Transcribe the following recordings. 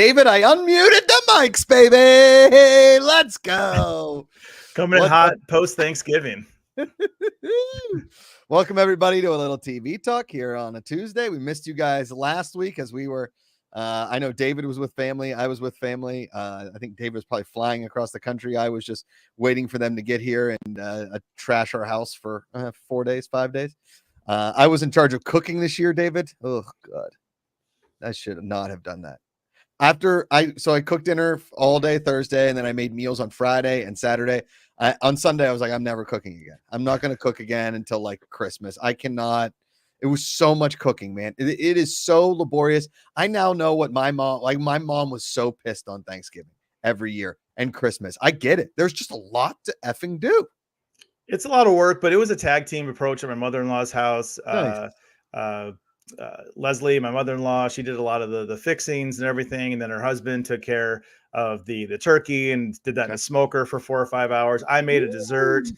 David, I unmuted the mics, baby. Let's go. Coming in hot post Thanksgiving. Welcome everybody to a little TV talk here on a Tuesday. We missed you guys last week as we were. I know David was with family. I was with family. I think David was probably flying across the country. I was just waiting for them to get here and trash our house for 5 days. I was in charge of cooking this year, David. Oh God, I should not have done that. I cooked dinner all day Thursday, and then I made meals on Friday and Saturday. On Sunday, I was like, I'm never cooking again. I'm not going to cook again until like Christmas. I cannot. It was so much cooking, man. It is so laborious. I now know what my mom was so pissed on Thanksgiving every year and Christmas. I get it. There's just a lot to effing do. It's a lot of work, but it was a tag team approach at my mother-in-law's house. Nice. Leslie, my mother-in-law, she did a lot of the fixings and everything. And then her husband took care of the turkey and did that in a smoker for 4 or 5 hours. I made a dessert.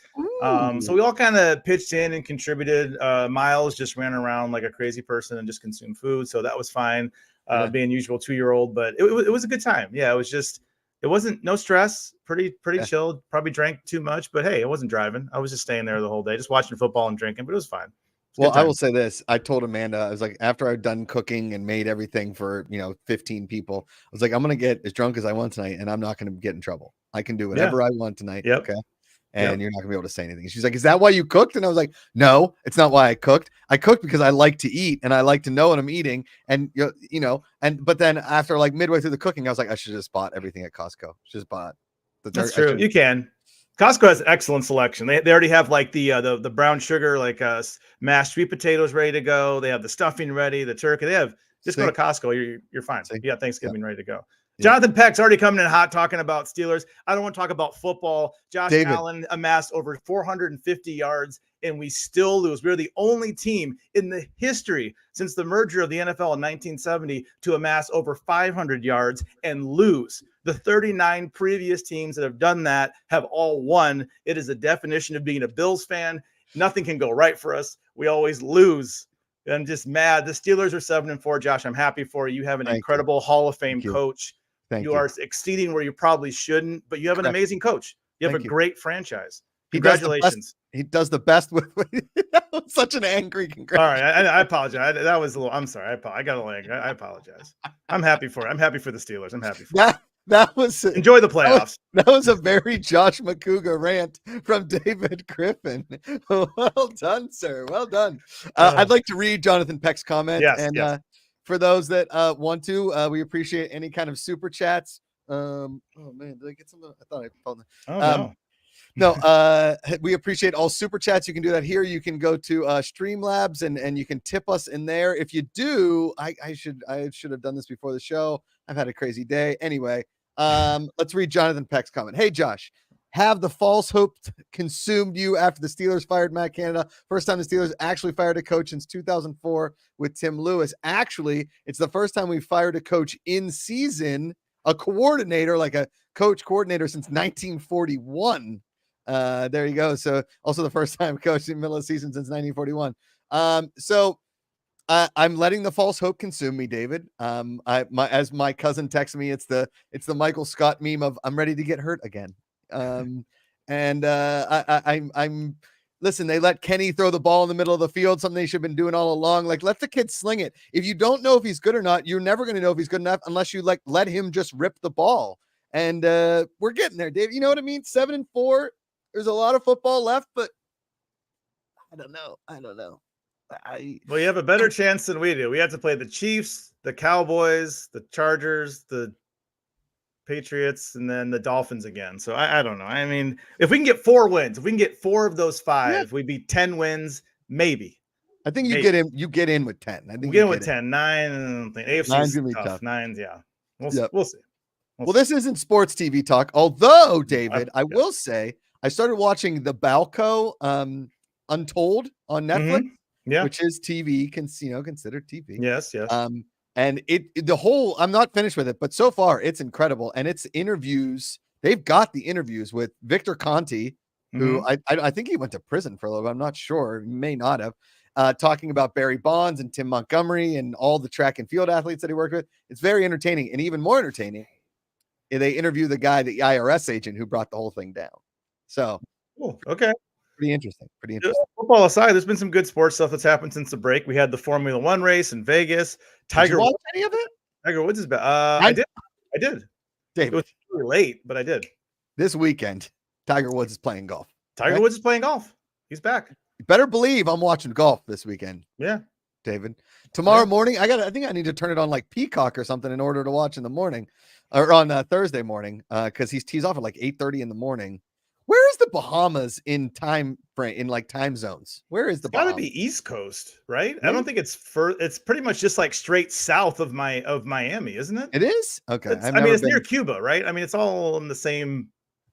So we all kind of pitched in and contributed. Miles just ran around like a crazy person and just consumed food. So that was fine, being usual 2-year-old, but it was a good time. Yeah, it wasn't no stress, pretty chilled, probably drank too much, but hey, I wasn't driving. I was just staying there the whole day, just watching football and drinking, but it was fine. Well, I will say this. I told Amanda, I was like, after I'd done cooking and made everything for, 15 people, I was like, I'm going to get as drunk as I want tonight, and I'm not going to get in trouble. I can do whatever I want tonight. Yep. Okay. And you're not going to be able to say anything. She's like, is that why you cooked? And I was like, no, it's not why I cooked. I cooked because I like to eat and I like to know what I'm eating. And, but then after like midway through the cooking, I was like, I should have just bought everything at Costco. Just bought. That's true. You can. Costco has excellent selection. They already have like the brown sugar, like mashed sweet potatoes ready to go. They have the stuffing ready, the turkey. They have just go to Costco. You're fine. You got Thanksgiving ready to go. Yeah. Jonathan Peck's already coming in hot talking about Steelers. I don't want to talk about football. Josh Allen amassed over 450 yards, and we still lose. We're the only team in the history since the merger of the NFL in 1970 to amass over 500 yards and lose. The 39 previous teams that have done that have all won. It is a definition of being a Bills fan. Nothing can go right for us. We always lose. I'm just mad. The Steelers are 7-4. Josh, I'm happy for you. You have an incredible Hall of Fame coach. You are exceeding where you probably shouldn't, but you have an amazing coach. You have a great franchise. Congratulations. He does the best with that was such an angry congratulations. All right. I apologize. That was a little, I'm sorry. I got a little angry. I apologize. I'm happy for it. I'm happy for the Steelers. I'm happy for it. That was enjoy the playoffs. That was a very Josh Macuga rant from David Griffin. Well done, sir. Well done. I'd like to read Jonathan Peck's comment. Yes. For those that want to, we appreciate any kind of super chats. Oh man, did I get some? I thought I found them. Oh no. We appreciate all super chats. You can do that here. You can go to Streamlabs and you can tip us in there. If you do, I should have done this before the show. I've had a crazy day. Anyway, let's read Jonathan Peck's comment. Hey, Josh, have the false hope consumed you after the Steelers fired Matt Canada? First time the Steelers actually fired a coach since 2004 with Tim Lewis. Actually, it's the first time we fired a coach in season, a coordinator, like a coach coordinator since 1941. There you go. So also the first time coach in the middle of the season since 1941. I'm letting the false hope consume me, David. As my cousin texted me, it's the Michael Scott meme of I'm ready to get hurt again. I'm listen, they let Kenny throw the ball in the middle of the field, something they should have been doing all along. Like, let the kid sling it. If you don't know if he's good or not, you're never going to know if he's good enough unless you let him just rip the ball. And we're getting there, Dave. You know what I mean? 7-4. There's a lot of football left, but I don't know. Well, you have a better chance than we do. We have to play the Chiefs, the Cowboys, the Chargers, the Patriots, and then the Dolphins again. So I don't know. I mean, if we can get 4 wins, if we can get 4 of those 5, we'd be 10 wins, maybe. I think you get in with 10. I think we get in with 10. 9, and AFC is tough. 9's, yeah. We'll see. Well, this isn't sports TV talk. Although, David, I will say I started watching the Balco Untold on Netflix. Yeah, which is TV, considered TV. Yes. And I'm not finished with it, but so far it's incredible. And it's interviews. They've got the interviews with Victor Conti, who I think he went to prison for a little bit. I'm not sure. He may not have. talking about Barry Bonds and Tim Montgomery and all the track and field athletes that he worked with. It's very entertaining, and even more entertaining, they interview the guy, the IRS agent who brought the whole thing down. So, okay. Pretty interesting. Pretty interesting. Football aside, there's been some good sports stuff that's happened since the break. We had the Formula One race in Vegas. Did you watch any of it? Tiger Woods is back. I did. David. It was really late, but I did. This weekend, Tiger Woods is playing golf. Tiger Woods is playing golf. He's back. You better believe I'm watching golf this weekend. Yeah. David. Tomorrow morning, I think I need to turn it on like Peacock or something in order to watch in the morning or on Thursday morning because he tees off at like 8:30 in the morning. Where is the Bahamas in time frame, in like time zones? Where is the Bahamas? Got to be East Coast, right? Maybe? I don't think it's it's pretty much just like straight south of Miami, isn't it? It is? Okay. It's near Cuba, right? I mean, it's all in the same.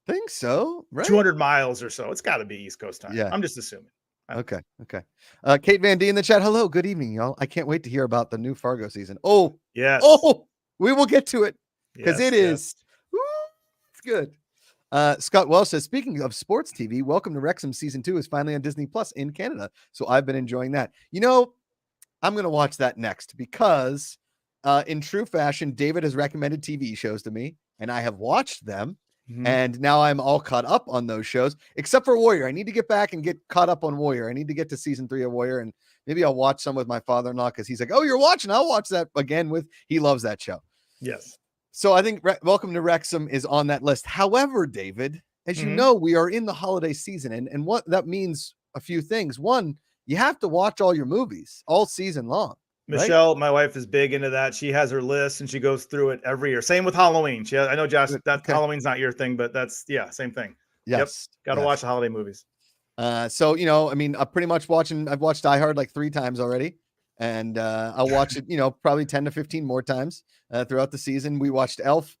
I think so, right? 200 miles or so. It's got to be East Coast time. Yeah. I'm just assuming. Okay. Kate Van D in the chat. Hello, good evening, y'all. I can't wait to hear about the new Fargo season. Oh, yes. Oh, we will get to it because it is. Woo, it's good. Scott Welsh says, speaking of sports TV, Welcome to Wrexham season 2 is finally on Disney Plus in Canada. So I've been enjoying that. You know, I'm going to watch that next because in true fashion, David has recommended TV shows to me and I have watched them. And now I'm all caught up on those shows, except for Warrior. I need to get back and get caught up on Warrior. I need to get to season 3 of Warrior, and maybe I'll watch some with my father-in-law because he's like, "Oh, you're watching? I'll watch that again." He loves that show. Yes. So I think Welcome to Wrexham is on that list. However, David, as you know, we are in the holiday season, and what that means a few things. One, you have to watch all your movies all season long. Michelle, my wife, is big into that. She has her list and she goes through it every year. Same with Halloween. I know, Josh, that Halloween's not your thing, but that's same thing. Yes. Got to watch the holiday movies. So, I mean, I've watched Die Hard like 3 times already. And I'll watch it, probably 10 to 15 more times throughout the season. We watched Elf.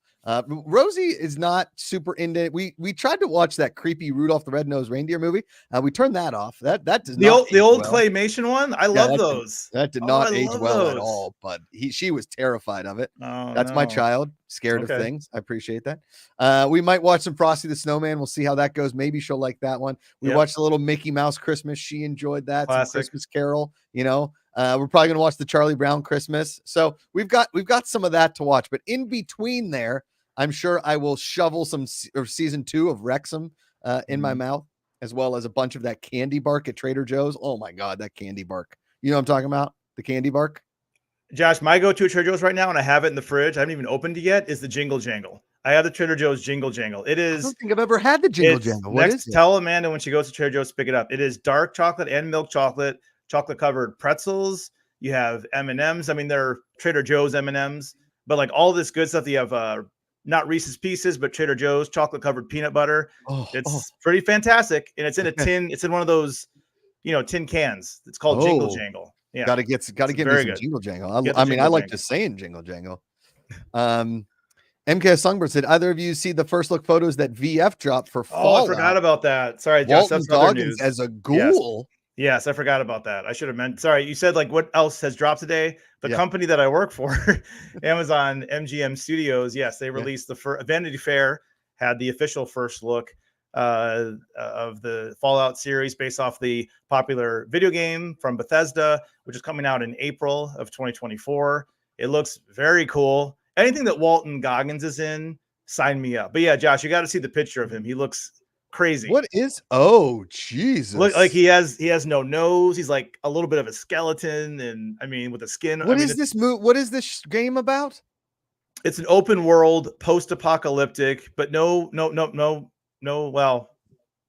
Rosie is not super into it. We tried to watch that creepy Rudolph the Red-Nosed Reindeer movie. We turned that off. That does the old claymation one. I love those. That did not age well at all. But she was terrified of it. That's my child, scared of things. I appreciate that. We might watch some Frosty the Snowman. We'll see how that goes. Maybe she'll like that one. We watched a little Mickey Mouse Christmas. She enjoyed that. Some Christmas Carol. We're probably going to watch the Charlie Brown Christmas. So we've got some of that to watch. But in between there, I'm sure I will shovel some season 2 of Wrexham in my mouth, as well as a bunch of that candy bark at Trader Joe's. Oh my God, that candy bark. You know what I'm talking about? The candy bark. Josh, my go-to at Trader Joe's right now, and I have it in the fridge, I haven't even opened it yet, is the Jingle Jangle. I have the Trader Joe's Jingle Jangle. It is. I don't think I've ever had the Jingle Jangle. What is it? Tell Amanda when she goes to Trader Joe's to pick it up. It is dark chocolate and milk chocolate covered pretzels. You have M&Ms. I mean, they're Trader Joe's M&Ms, but like all this good stuff. You have not Reese's Pieces, but Trader Joe's chocolate covered peanut butter. It's pretty fantastic, and it's in a tin. It's in one of those, tin cans. It's called Jingle Jangle. Yeah, gotta get me some Jingle Jangle. I like just saying Jingle Jangle. MK Songbird said, either of you see the first look photos that VF dropped for Fallout? I forgot about that. Sorry, Josh. Walton Goggins as a ghoul. Yes, I forgot about that. I should have meant. Sorry, you said like what else has dropped today? The company that I work for, Amazon MGM Studios. Yes, they released the first. Vanity Fair had the official first look of the Fallout series based off the popular video game from Bethesda, which is coming out in April of 2024. It looks very cool. Anything that Walton Goggins is in, sign me up. But yeah, Josh, you got to see the picture of him. He looks crazy. What is? Oh, Jesus! Look like he has no nose. He's like a little bit of a skeleton, and I mean with the skin. What is this move? What is this game about? It's an open world, post-apocalyptic, but no. Well,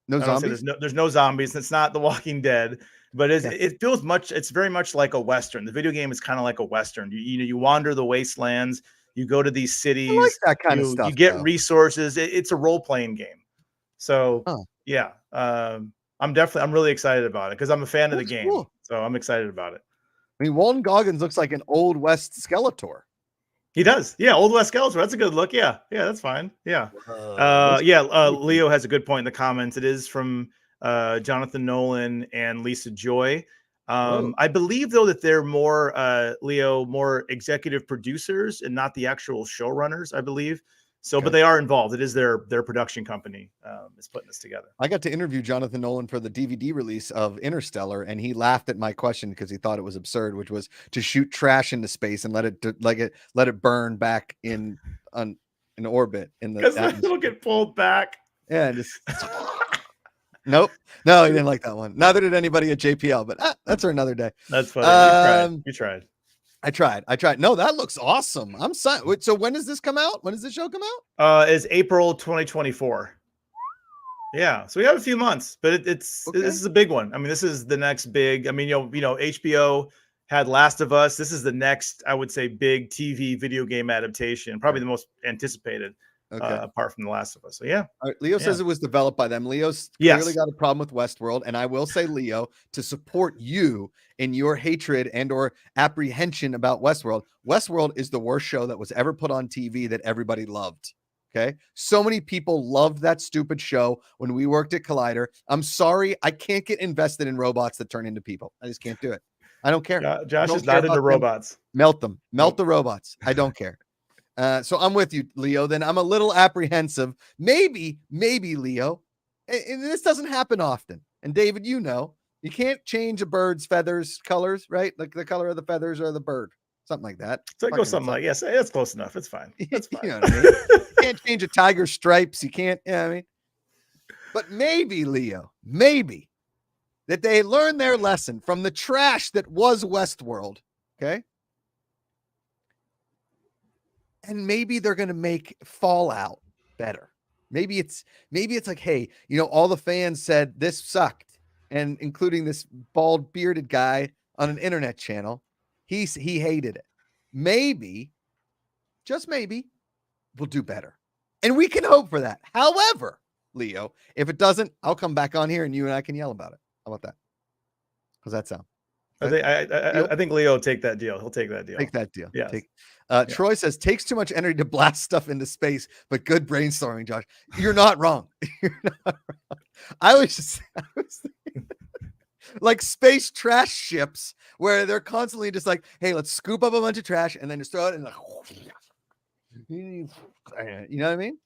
no zombies. There's no zombies. It's not The Walking Dead, but it feels much. It's very much like a Western. The video game is kind of like a Western. You wander the wastelands. You go to these cities. I like that kind of stuff. You get resources. It's a role-playing game. So I'm really excited about it because I'm a fan of the game. Cool. So I'm excited about it. I mean, Walton Goggins looks like an Old West Skeletor. He does. Yeah. Old West Skeletor. That's a good look. Yeah. Yeah. That's fine. Yeah. Leo has a good point in the comments. It is from Jonathan Nolan and Lisa Joy. I believe though that they're more executive producers and not the actual showrunners, I believe. So, Okay. but they are involved. It is their production company is putting this together. I got to interview Jonathan Nolan for the DVD release of Interstellar, and he laughed at my question because he thought it was absurd, which was to shoot trash into space and let it burn back in orbit in the Because atmosphere. it'll get pulled back. Yeah, and just nope. No, he didn't like that one. Neither did anybody at JPL, but that's for another day. That's funny. You tried. I tried. No, that looks awesome. I'm excited. So when does this come out? When does this show come out? Is April 2024. Yeah, so we have a few months, but this is a big one. I mean, this is the next big. I mean, you know, HBO had Last of Us. This is the next, I would say, big TV video game adaptation, probably the most anticipated, apart from The Last of Us. So yeah. Leo says it was developed by them. Leo's clearly got a problem with Westworld, and I will say, Leo, to support you in your hatred and or apprehension about Westworld. Westworld is the worst show that was ever put on TV that everybody loved. Okay. So many people loved that stupid show when we worked at Collider. I'm sorry. I can't get invested in robots that turn into people. I just can't do it. I don't care. Josh is not into robots. Melt them. Melt the robots. I don't care. So I'm with you, Leo. Then I'm a little apprehensive. Maybe Leo. And this doesn't happen often. And David, you know, you can't change a bird's feathers colors, right? Like the color of the feathers or the bird, something like that. So it goes something like, yes, that's close enough. It's fine. That's fine. You know what I mean? You can't change a tiger's stripes. You can't, I mean, but maybe, Leo, maybe that they learned their lesson from the trash that was Westworld. Okay. And maybe they're going to make Fallout better. Maybe it's like, hey, you know, all the fans said this sucked, and including this bald bearded guy on an internet channel, he hated it. Maybe, just maybe, we'll do better, and we can hope for that. However, Leo, if it doesn't, I'll come back on here and you and I can yell about it. How about that? How's that sound? I think Leo will take that deal. He'll take that deal. Take that deal. Yeah. Troy says takes too much energy to blast stuff into space, but good brainstorming, Josh. You're not wrong. You're not wrong. I was thinking, like space trash ships where they're constantly just like, hey, let's scoop up a bunch of trash and then just throw it in. You know what I mean?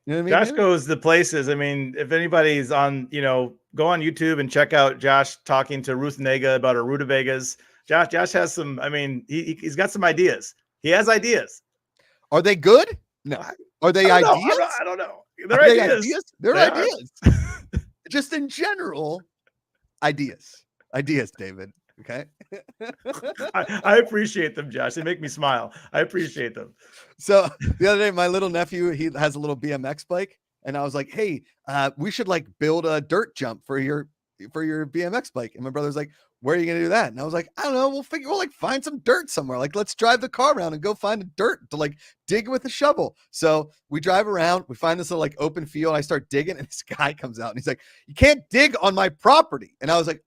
You know what I mean? Josh goes the places. I mean, if anybody's on, you know, go on YouTube and check out Josh talking to Ruth Nega about her rutabagas. Josh has some, I mean, he's got some ideas. He has ideas. Are they good? No. Are they ideas? I don't know. They're ideas. They're ideas. Just in general, ideas. Ideas, David. Okay. I appreciate them, Josh. They make me smile. I appreciate them. So the other day, my little nephew, he has a little BMX bike, and I was like, hey, we should like build a dirt jump for your BMX bike. And my brother's like, where are you gonna do that? And I was like, I don't know. We'll like find some dirt somewhere. Like, let's drive the car around and go find a dirt to like dig with a shovel. So we drive around, we find this little like open field. I start digging, and this guy comes out and he's like, you can't dig on my property. And I was like,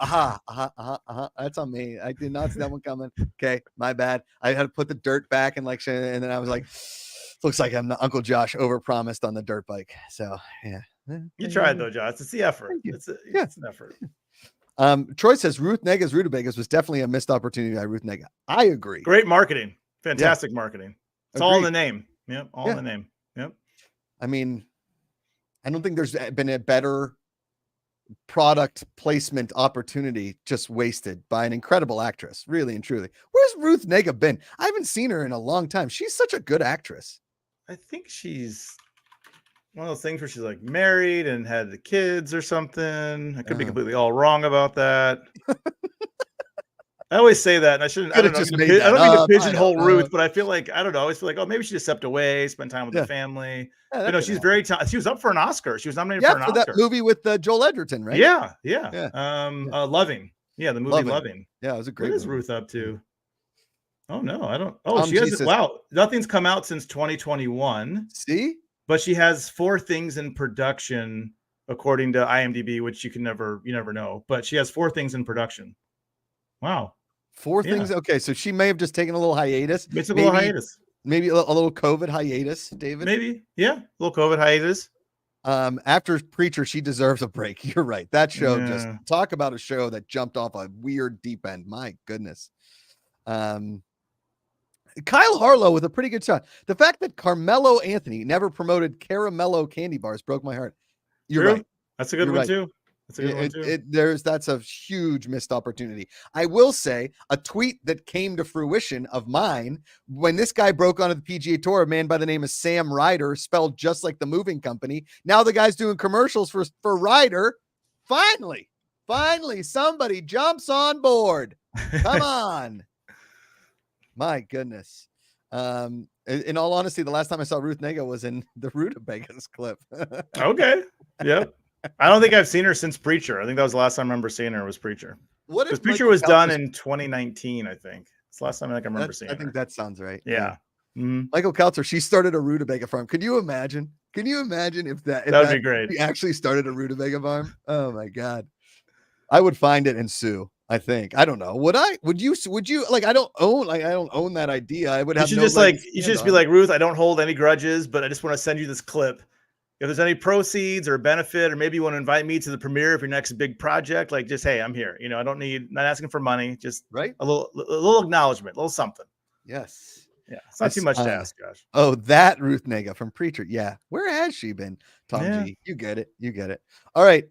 that's on me. I did not see that one coming. Okay, my bad. I had to put the dirt back and like, and then I was like, looks like I'm Uncle Josh overpromised on the dirt bike. So yeah. You tried though, Josh. It's the effort. It's an effort. Troy says Ruth Nega's rutabagas was definitely a missed opportunity by Ruth Nega. I agree. Great marketing. Fantastic marketing. It's all in the name. Yep. All in the name. Yep. I mean, I don't think there's been a better product placement opportunity just wasted by an incredible actress. Really and truly. Where's Ruth Nega been? I haven't seen her in a long time. She's such a good actress. I think she's one of those things where she's like married and had the kids or something. I could be completely all wrong about that. I always say that, and I shouldn't. I don't mean to pigeonhole Ruth, but I feel like I don't know. I always feel like, oh, maybe she just stepped away, spent time with the family. Yeah, you know, she's very. She was up for an Oscar. She was nominated for an Oscar. That movie with Joel Edgerton, right? Yeah. Loving. Yeah, the movie Loving. Yeah, it was a great. What is Ruth up to? Oh no, I don't. Oh, she hasn't. Wow, nothing's come out since 2021. See. But she has 4 things in production, according to IMDb, which you never know. But she has 4 things in production. Wow. 4 things. Okay, so she may have just taken a little hiatus. Maybe a little COVID hiatus, David. Maybe, yeah, a little COVID hiatus. After Preacher, she deserves a break. You're right. That show just talk about a show that jumped off a weird deep end. My goodness. Kyle Harlow with a pretty good shot. The fact that Carmelo Anthony never promoted Caramello candy bars broke my heart. You're True. right. That's a good You're one right. too. That's a good one too. That's a huge missed opportunity. I will say a tweet that came to fruition of mine when this guy broke onto the PGA Tour, a man by the name of Sam Ryder, spelled just like the moving company. Now the guy's doing commercials for Ryder. Finally, somebody jumps on board. Come on. My goodness. In all honesty, the last time I saw Ruth Negga was in the Rutabagas clip. Okay. Yep. I don't think I've seen her since Preacher. I think that was the last time I remember seeing her was Preacher. Because Preacher was done in 2019, I think. It's the last time I remember seeing her. I think that sounds right. Yeah. Mm-hmm. Michael Kautzer, she started a rutabaga farm. Could you imagine? If that would be great? She actually started a rutabaga farm. Oh my God. I would find it and sue. I think. I don't know. Would you like, I don't own that idea. I would have you should just be like, Ruth, I don't hold any grudges, but I just want to send you this clip. If there's any proceeds or benefit, or maybe you want to invite me to the premiere of your next big project, like just, hey, I'm here. You know, I don't not asking for money, just right. A little acknowledgement, a little something. Yes. Yeah. It's not too much to ask, Josh. Oh, that Ruth Negga from Preacher. Yeah. Where has she been? Tom G. You get it. All right.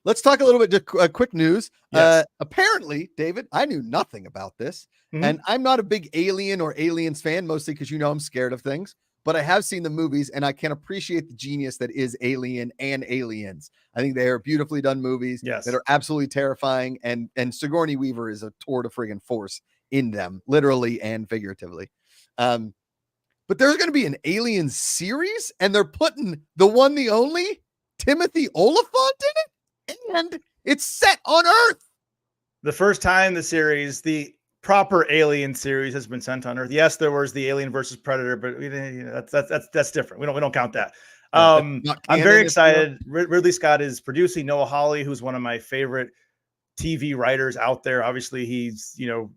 Let's talk a little bit quick news. Yes. Apparently, David, I knew nothing about this. Mm-hmm. And I'm not a big Alien or Aliens fan, mostly because I'm scared of things. But I have seen the movies and I can appreciate the genius that is Alien and Aliens. I think they are beautifully done movies that are absolutely terrifying. And Sigourney Weaver is a tour de friggin' force in them, literally and figuratively. But there's going to be an Alien series and they're putting the one, the only Timothy Olyphant in it. And it's set on Earth. The first time the proper Alien series has been sent on Earth. Yes, there was the Alien versus Predator, but that's different. We don't count that. I'm very excited. Ridley Scott is producing. Noah Hawley, who's one of my favorite TV writers out there. Obviously, he's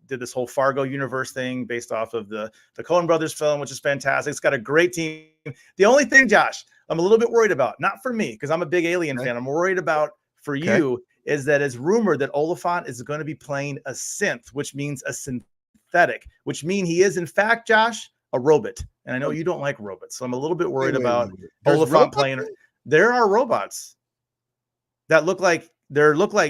did this whole Fargo universe thing based off of the Coen Brothers film, which is fantastic. It's got a great team. The only thing, Josh, I'm a little bit worried about, not for me, because I'm a big Alien fan. I'm worried about for you. Is that it's rumored that Olyphant is going to be playing a synth, which means a synthetic, which means he is, in fact, Josh, a robot. And I know you don't like robots, so I'm a little bit worried about Olyphant playing. There are robots that look like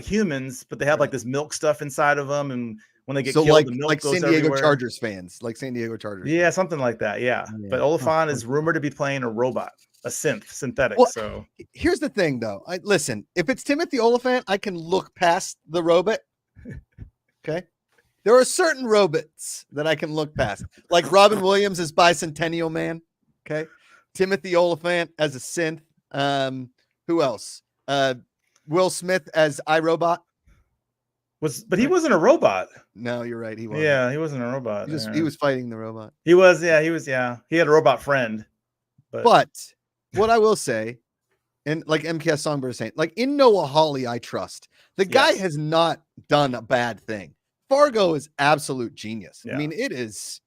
humans, but they have like this milk stuff inside of them, and when they get killed, the milk goes San Diego everywhere. Chargers fans, like San Diego Chargers. Yeah, something like that. Yeah, but Olyphant is rumored to be playing a robot. A synthetic. Well, so here's the thing, though. Listen, if it's Timothy Olyphant, I can look past the robot. Okay, there are certain robots that I can look past, like Robin Williams as Bicentennial Man. Okay, Timothy Olyphant as a synth. Who else? Will Smith as iRobot. But he wasn't a robot. No, you're right. He wasn't. Yeah, he wasn't a robot. He was fighting the robot. He was. Yeah, he was. Yeah, he had a robot friend. But what I will say, and like MKS Songbird is saying, like in Noah Hawley, I trust. The guy has not done a bad thing. Fargo is absolute genius. Yeah. I mean, it is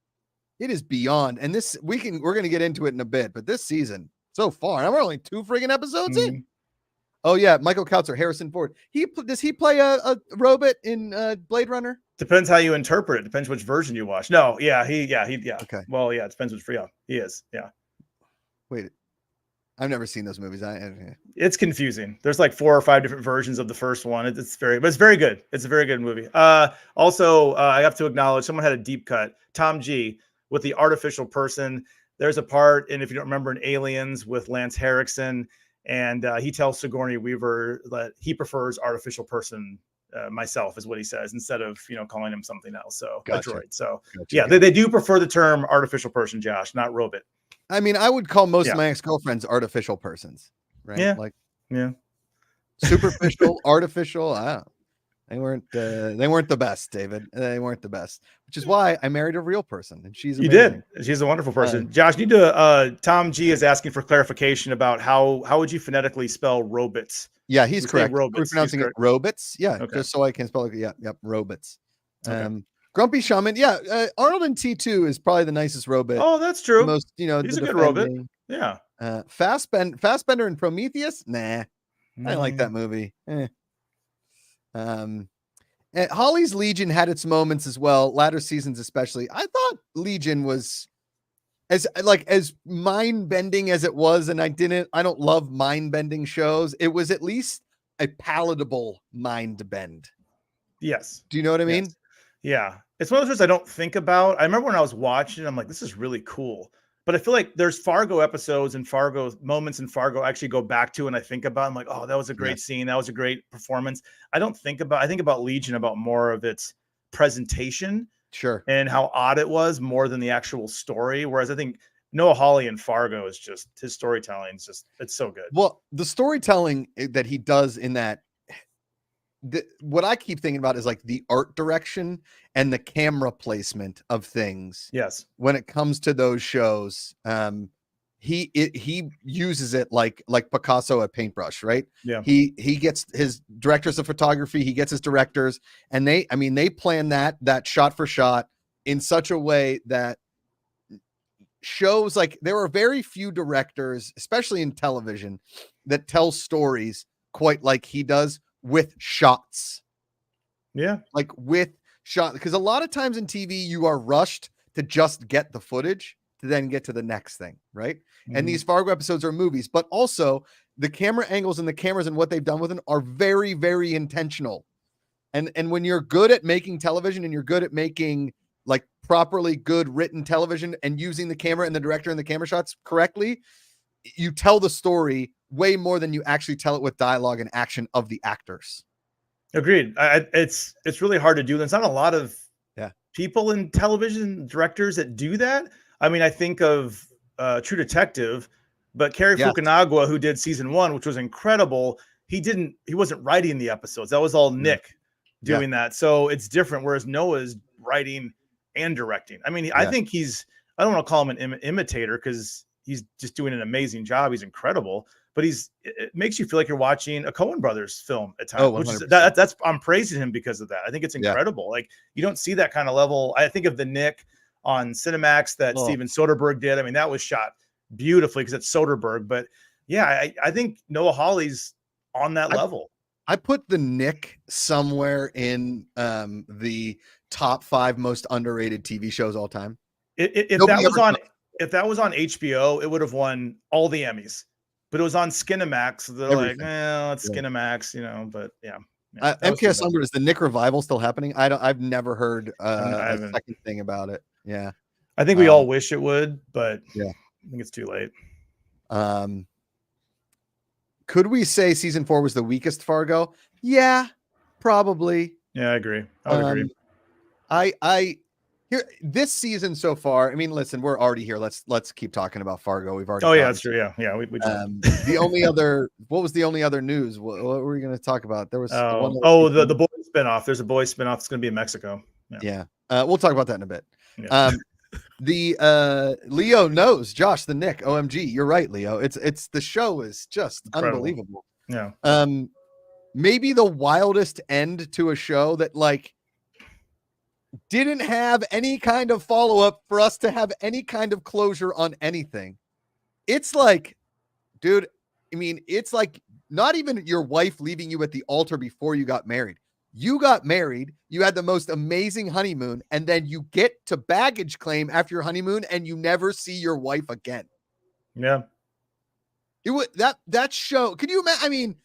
beyond. And this we're going to get into it in a bit, but this season so far, and we're only 2 friggin' episodes in. Oh yeah, Michael Kautzer, Harrison Ford. Does he play a robot in Blade Runner? Depends how you interpret it. Depends which version you watch. No, he. Okay. Well, yeah, it depends which. Yeah, he is. Yeah. Wait, I've never seen those movies. It's confusing. There's like 4 or 5 different versions of the first one. It's very good. It's a very good movie. Also, I have to acknowledge someone had a deep cut. Tom G with the artificial person. There's a part, and if you don't remember, in Aliens with Lance Henriksen, and he tells Sigourney Weaver that he prefers artificial person. Myself is what he says, instead of calling him something else. So gotcha. a droid. So they do prefer the term artificial person, Josh, not robot. I mean, I would call most of my ex-girlfriends artificial persons, right? Yeah. Superficial, artificial. They weren't the best, David. They weren't the best, which is why I married a real person, and she's amazing. You did. She's a wonderful person. Josh, you need to. Tom G is asking for clarification about how would you phonetically spell robots? Yeah, he's correct. Robots. We're pronouncing it robots. Yeah, okay. Just so I can spell it. Yep, robots. Okay. Grumpy Shaman. Yeah, Arnold in T2 is probably the nicest robot. Oh, that's true. The most, he's a good robot. Yeah. Fassbender and Prometheus. Nah, I didn't like that movie. And Holly's Legion had its moments as well, latter seasons especially. I thought Legion was as mind-bending as it was, and I don't love mind-bending shows. It was at least a palatable mind bend. Yes. Do you know what I mean? Yeah. It's one of those shows I don't think about. I remember when I was watching, I'm like, this is really cool. But I feel like there's Fargo episodes and Fargo moments in Fargo I actually go back to and I think about. I'm like, oh, that was a great scene. That was a great performance. I think about Legion about more of its presentation, sure, and how odd it was more than the actual story. Whereas I think Noah Hawley in Fargo is just his storytelling is just it's so good. Well, the storytelling that he does in that. What I keep thinking about is like the art direction and the camera placement of things. Yes. When it comes to those shows, he uses it like Picasso a paintbrush, right? Yeah. He gets his directors of photography, he gets his directors, and they plan that shot for shot in such a way that shows like there are very few directors, especially in television, that tell stories quite like he does. With shots. Yeah. Like with shot, because a lot of times in TV, you are rushed to just get the footage to then get to the next thing, right? Mm-hmm. And these Fargo episodes are movies, but also the camera angles and the cameras and what they've done with them are very, very intentional. And when you're good at making television and you're good at making like properly good written television and using the camera and the director and the camera shots correctly, you tell the story way more than you actually tell it with dialogue and action of the actors. Agreed. It's really hard to do. There's not a lot of people in television directors that do that. I mean, I think of True Detective, but Cary Fukunaga, who did season 1, which was incredible. He wasn't writing the episodes. That was all Nick doing that. So it's different. Whereas Noah's writing and directing. I mean, I think I don't want to call him an imitator because he's just doing an amazing job. He's incredible, but it makes you feel like you're watching a Coen Brothers film at times, which is that's I'm praising him because of that. I think it's incredible. Like you don't see that kind of level. I think of the Nick on Cinemax that Steven Soderbergh did. I mean, that was shot beautifully because it's Soderbergh, but yeah, I think Noah Hawley's on that level. I put the Nick somewhere in the top 5 most underrated TV shows all time. If that was on HBO, it would have won all the Emmys. But it was on Skinemax. They're like, it's Skinemax, but yeah. MKS Under, is the Nick revival still happening? I've never heard a second thing about it. Yeah. I think we all wish it would, but I think it's too late. Could we say season 4 was the weakest Fargo? Yeah, probably. Yeah, I agree. I would agree. Here, this season so far, I mean, listen, we're already here. Let's keep talking about Fargo. We've already. Oh yeah, that's true. Yeah. We the only other. What was the only other news? What were we going to talk about? There was. The boy spinoff. There's a boy spinoff. It's going to be in Mexico. Yeah. We'll talk about that in a bit. Yeah. The Leo knows Josh the Nick. OMG, you're right, Leo. It's the show is just incredible. Unbelievable. Yeah. Maybe the wildest end to a show that didn't have any kind of follow-up for us to have any kind of closure on anything. It's like, dude, I mean, it's like not even your wife leaving you at the altar before you got married. You got married, you had the most amazing honeymoon, and then you get to baggage claim after your honeymoon and you never see your wife again. Yeah. It was that show. Could you imagine? I mean,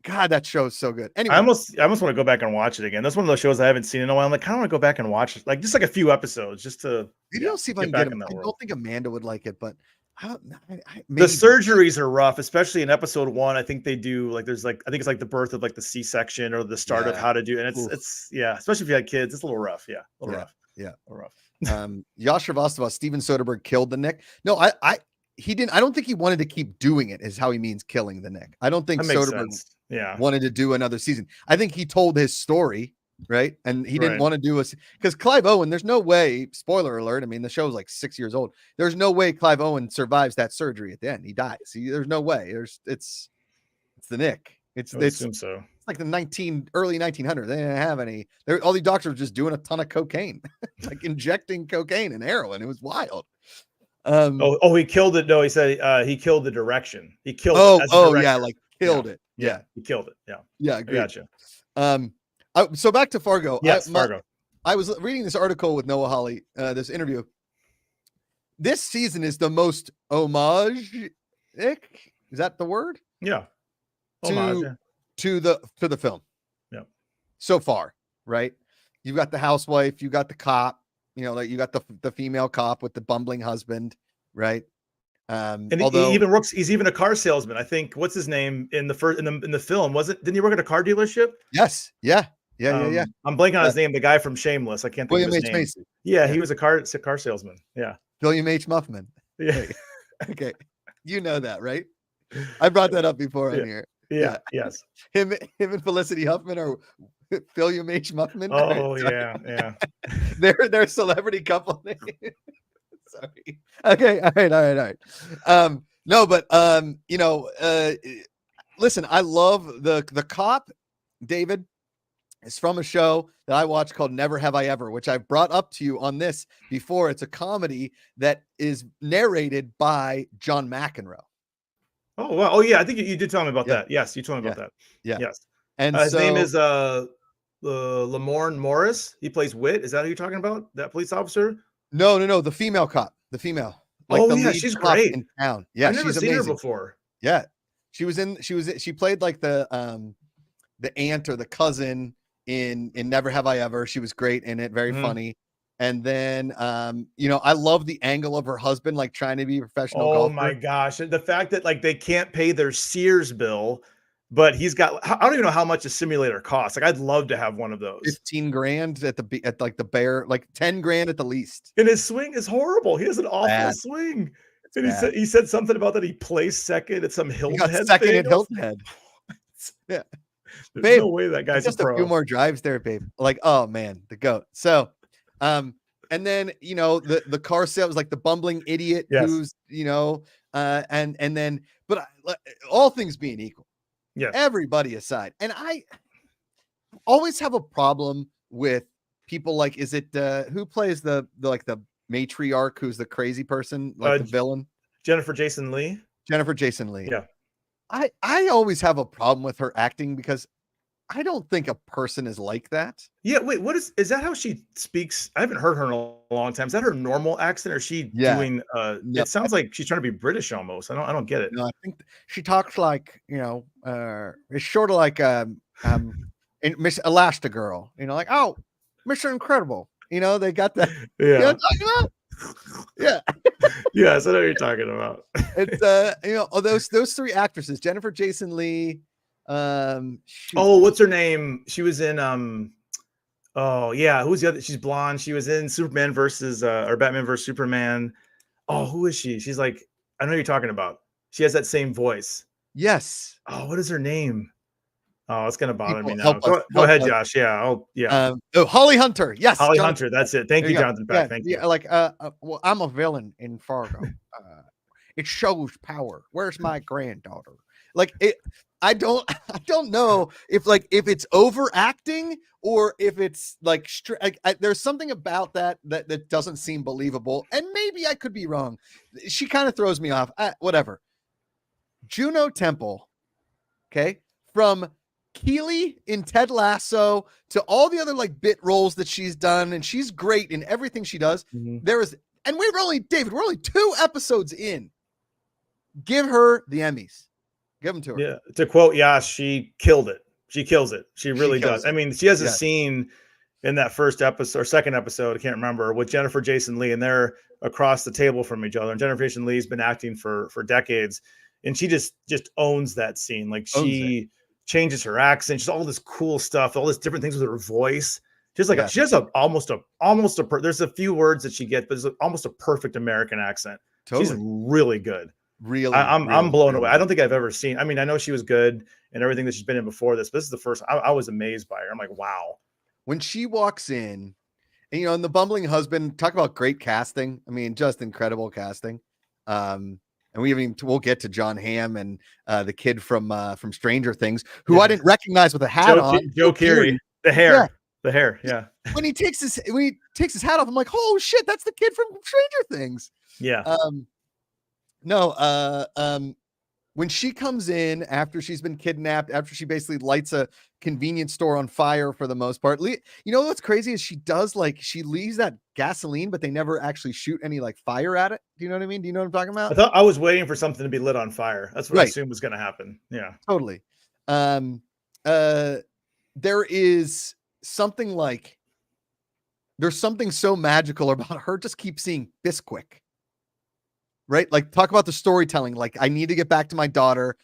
God, that show is so good. Anyway, I almost want to go back and watch it again. That's one of those shows I haven't seen in a while. I'm like, I kind of want to go back and watch it, just a few episodes, just to. Maybe I'll see if I can get him. I don't think Amanda would like it, but the surgeries are rough, especially in episode 1. I think they do I think it's like the birth of the C-section or the start of how to do, and it's especially if you had kids, it's a little rough. Yeah, a little rough. Yeah, a little rough. Yash Shrivastava, Steven Soderbergh killed the Nick. No, he didn't. I don't think he wanted to keep doing it. Is how he means killing the Nick. I don't think Soderbergh wanted to do another season. I think he told his story, right? And he didn't want to do because Clive Owen, there's no way, spoiler alert, I mean, the show's like 6 years old. There's no way Clive Owen survives that surgery at the end. He dies. There's no way. It's the Nick. It's so. It's like the early 1900s. They didn't have any. All these doctors were just doing a ton of cocaine, like injecting cocaine and heroin. It was wild. He killed it. No, he said he killed the direction. He killed it. Killed it. Yeah, he killed it. Yeah. Yeah, agreed. Gotcha. So back to Fargo. Yes, Fargo. I was reading this article with Noah Hawley, this interview. This season is the most homage. Is that the word? Yeah. Homage, to the film. Yeah. So far, right? You've got the housewife, you got the cop, like you got the female cop with the bumbling husband, right? And although he even works, he's even a car salesman. I think what's his name in the first in the film? Didn't he work at a car dealership? Yes. Yeah. I'm blanking on his name, the guy from Shameless. I can't think William of his H. name. Macy. Yeah, he was a car salesman. Yeah. William H. Muffman. Yeah. Okay. You know that, right? I brought that up before on here. Yeah. Yes. Him and Felicity Huffman are William H. Muffman. Oh, yeah. They're a celebrity couple. Sorry. Okay. All right. No, but listen, I love the cop, David. Is from a show that I watched called Never Have I Ever, which I've brought up to you on this before. It's a comedy that is narrated by John McEnroe. Oh, wow. Oh, yeah. I think you did tell me about that. Yes, you told me about that. Yeah. Yes. And his name is Lamorne Morris. He plays Wit. Is that who you're talking about? That police officer? No. The female cop. The female. She's great in town. Yeah, I've never she's seen amazing. her before. Yeah, she played like the aunt or the cousin in Never Have I Ever. She was great in it, very funny. And then I love the angle of her husband like trying to be a professional golfer. Oh my gosh, the fact that like they can't pay their Sears bill, but he's got, I don't even know how much a simulator costs. Like I'd love to have one of those. 15 grand at like the Bear, like 10 grand at the least. And his swing is horrible. He has an awful swing. And he said something about that he placed second at some Hilton Head. Second at Hilton Head. Yeah. There's babe, no way that guy's just a pro. A few more drives there, babe. Like, oh man, the GOAT. So, and then the car sale was like the bumbling idiot who's and then, but all things being equal, everybody aside, and I always have a problem with people like, is it who plays the matriarch, who's the crazy person, like the villain? Jennifer Jason Leigh. Yeah. I always have a problem with her acting because I don't think a person is like that. Yeah, wait, is that how she speaks? I haven't heard her in a long time. Is that her normal accent, or is she doing no. It sounds like she's trying to be British almost. I don't get it. No, I think she talks like, it's sort of like Miss Elastigirl, like, oh, Mr. Incredible. They got that. Yeah. Yeah. Yes, I know what you're talking about. It's those three actresses, Jennifer Jason Leigh. What's her name? She was in who's the other? She's blonde. She was in Superman versus or Batman versus Superman. Oh, who is she? She's like, I know who you're talking about. She has that same voice. Yes. Oh, what is her name? Oh, it's gonna bother me now. Go ahead, Josh. Yeah. Holly Hunter. Yes, Holly Hunter. That's it. Thank you, Jonathan. Thank you. Like, well, I'm a villain in Fargo. It shows power. Where's my granddaughter? Like it. I don't know if it's overacting or if it's like there's something about that doesn't seem believable, and maybe I could be wrong. She kind of throws me off. Whatever. Juno Temple, okay, from Keely in Ted Lasso to all the other like bit roles that she's done, and she's great in everything she does. Mm-hmm. And we're only 2 episodes in. Give her the Emmys. Give them to her. Yeah. To quote Yash, she killed it. She kills it. She really does. I mean, she has a scene in that first episode or second episode, I can't remember, with Jennifer Jason Leigh, and they're across the table from each other. And Jennifer Jason Leigh's been acting for decades, and she just owns that scene. Like she changes her accent, she's all this cool stuff, all this different things with her voice. Just like she has almost a there's a few words that she gets, but it's almost a perfect American accent. Totally. She's really good. Really, I'm blown away. I don't think I've ever seen. I mean, I know she was good and everything that she's been in before this, but this is the first. I was amazed by her. I'm like, wow. When she walks in, and and the bumbling husband, talk about great casting. I mean, just incredible casting. And we'll get to John Hamm and the kid from Stranger Things, who I didn't recognize with a hat on. Joe Keery, the hair. Yeah. When he takes his hat off, I'm like, oh shit, that's the kid from Stranger Things. Yeah. when she comes in after she's been kidnapped, after she basically lights a convenience store on fire for the most part. You know what's crazy is she leaves that gasoline, but they never actually shoot any like fire at it. Do you know what I mean? Do you know what I'm talking about? I thought I was waiting for something to be lit on fire. That's what I Right. assumed was going to happen. Yeah. Totally. There is something like, there's something so magical about her just keep seeing Bisquick. Right? Like, talk about the storytelling. Like, I need to get back to my daughter,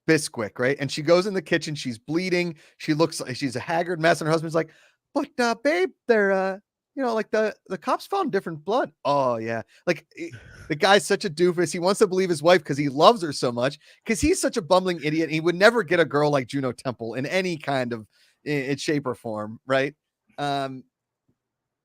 Bisquick, right? And she goes in the kitchen, she's bleeding, she looks like she's a haggard mess, and her husband's like, but babe, they're you know, like the cops found different blood. Oh yeah. Like the guy's such a doofus. He wants to believe his wife because he loves her so much, because he's such a bumbling idiot. He would never get a girl like Juno Temple in any kind of shape or form, right?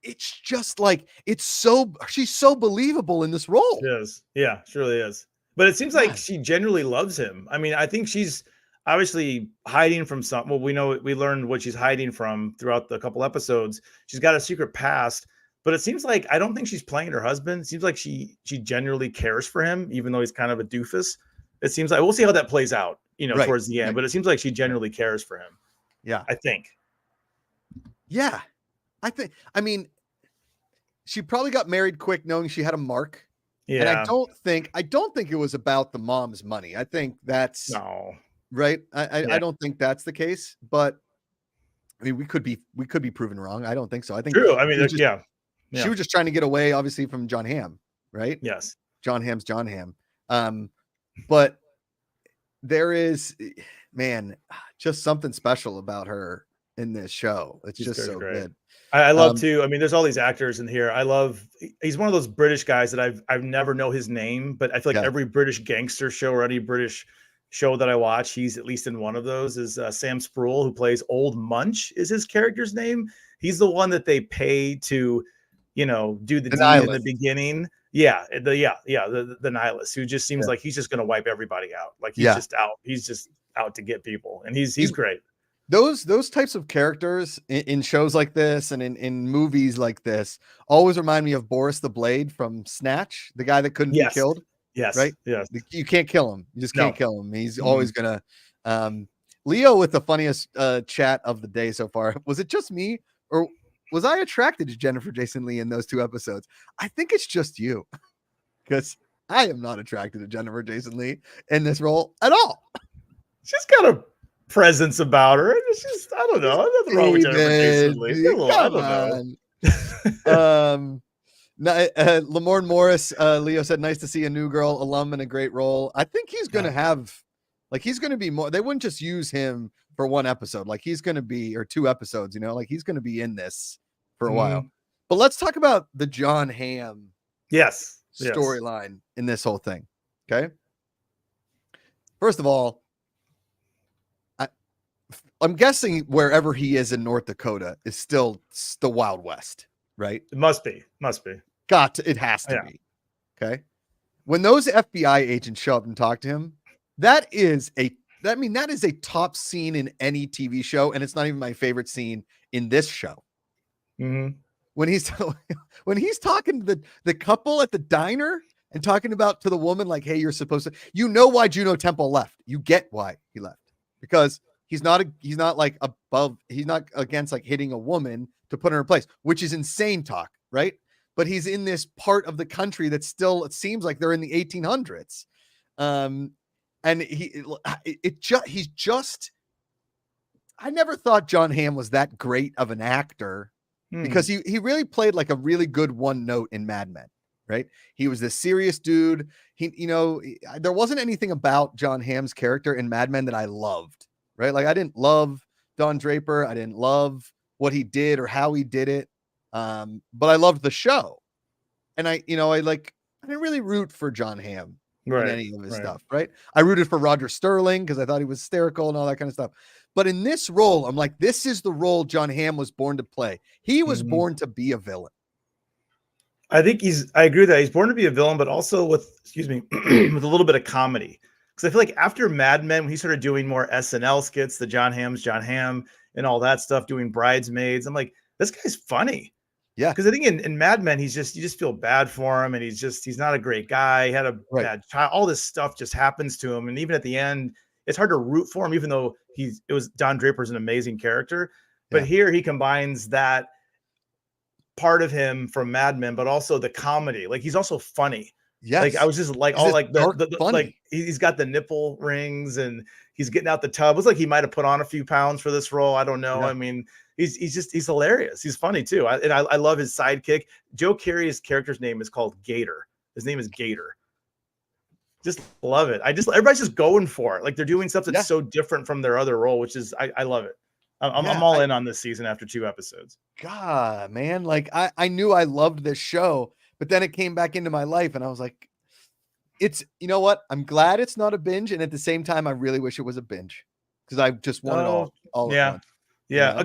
It's just like, she's so believable in this role. She is. Yeah, she really is. But it seems like she genuinely loves him. I mean, I think she's obviously hiding from something. Well, we learned what she's hiding from throughout the couple episodes. She's got a secret past, but it seems like, I don't think she's playing her husband. It seems like she genuinely cares for him, even though he's kind of a doofus. It seems like, we'll see how that plays out, you know, towards the end, but it seems like she genuinely cares for him. Yeah. I think. Yeah. I mean, she probably got married quick knowing she had a mark. Yeah. And I don't think it was about the mom's money. I think that's right. I don't think that's the case, but I mean, we could be proven wrong. I don't think so. I think true. I mean, she was just trying to get away, obviously, from John Hamm, right? Yes. John Hamm. But there is, man, just something special about her in this show. It's just so good. I love too. I mean, there's all these actors in here. He's one of those British guys that I've never know his name, but I feel like every British gangster show or any British show that I watch, he's at least in one of those. Is Sam Spruill, who plays Old Munch, is his character's name. He's the one that they pay to, you know, do the deed in the beginning. Yeah, the nihilist, who just seems like he's just going to wipe everybody out. Like he's just out. He's just out to get people, and he's great. Those types of characters in shows like this and in movies like this always remind me of Boris the Blade from Snatch, the guy that couldn't be killed. Yes. Right. Yes. You can't kill him. You just can't kill him. He's always gonna. Leo with the funniest chat of the day so far. Was it just me, or was I attracted to Jennifer Jason Leigh in those 2 episodes? I think it's just you, because I am not attracted to Jennifer Jason Leigh in this role at all. She's got a presence about her. It's just, I don't know. Nothing wrong with Jennifer Jason Leigh. I don't know. Lamorne Morris, Leo said, nice to see a new girl alum in a great role. I think he's going to have, like, he's going to be more, they wouldn't just use him for 1 episode. Like, he's going to be, or 2 episodes, you know, like he's going to be in this for a while. But let's talk about the John Hamm storyline in this whole thing. Okay. First of all, I'm guessing wherever he is in North Dakota is still the Wild West, right? It must be. It has to be. Okay. When those FBI agents show up and talk to him, that is a top scene in any TV show, and it's not even my favorite scene in this show. Mm-hmm. When he's talking to the couple at the diner and talking to the woman, like, hey, you're supposed to, you know why Juno Temple left. You get why he left, because he's not against like hitting a woman to put her in place, which is insane talk, right? But he's in this part of the country that still, it seems like they're in the 1800s. And I never thought John Hamm was that great of an actor, because he really played like a really good one note in Mad Men, right? He was this serious dude. There wasn't anything about John Hamm's character in Mad Men that I loved, right? Like, I didn't love Don Draper. I didn't love what he did or how he did it. But I loved the show. And I didn't really root for John Hamm in any of his stuff, right? I rooted for Roger Sterling because I thought he was hysterical and all that kind of stuff. But in this role, I'm like, this is the role John Hamm was born to play. He was born to be a villain. I think I agree with that. He's born to be a villain, but also with a little bit of comedy. Because I feel like after Mad Men, when he started doing more SNL skits, the John Hamm and all that stuff, doing Bridesmaids, I'm like, this guy's funny. Yeah. Because I think in Mad Men, you just feel bad for him, and he's not a great guy. He had a bad child. All this stuff just happens to him, and even at the end, it's hard to root for him, even though Don Draper's an amazing character. But here he combines that part of him from Mad Men, but also the comedy. Like, he's also funny. Yes. Like, I was just like, all like the like he's got the nipple rings and he's getting out the tub. It was like he might have put on a few pounds for this role. I don't know. I mean, he's hilarious. He's funny too. I love his sidekick. Joe Keery's character's name is called Gator. His name is Gator. Just love it. Everybody's just going for it. Like, they're doing stuff that's so different from their other role, which is I love it. I'm all in on this season after 2 episodes. God, man. Like, I knew I loved this show, but then it came back into my life and I was like, you know what? I'm glad it's not a binge. And at the same time, I really wish it was a binge because I just want it all at once. Yeah. You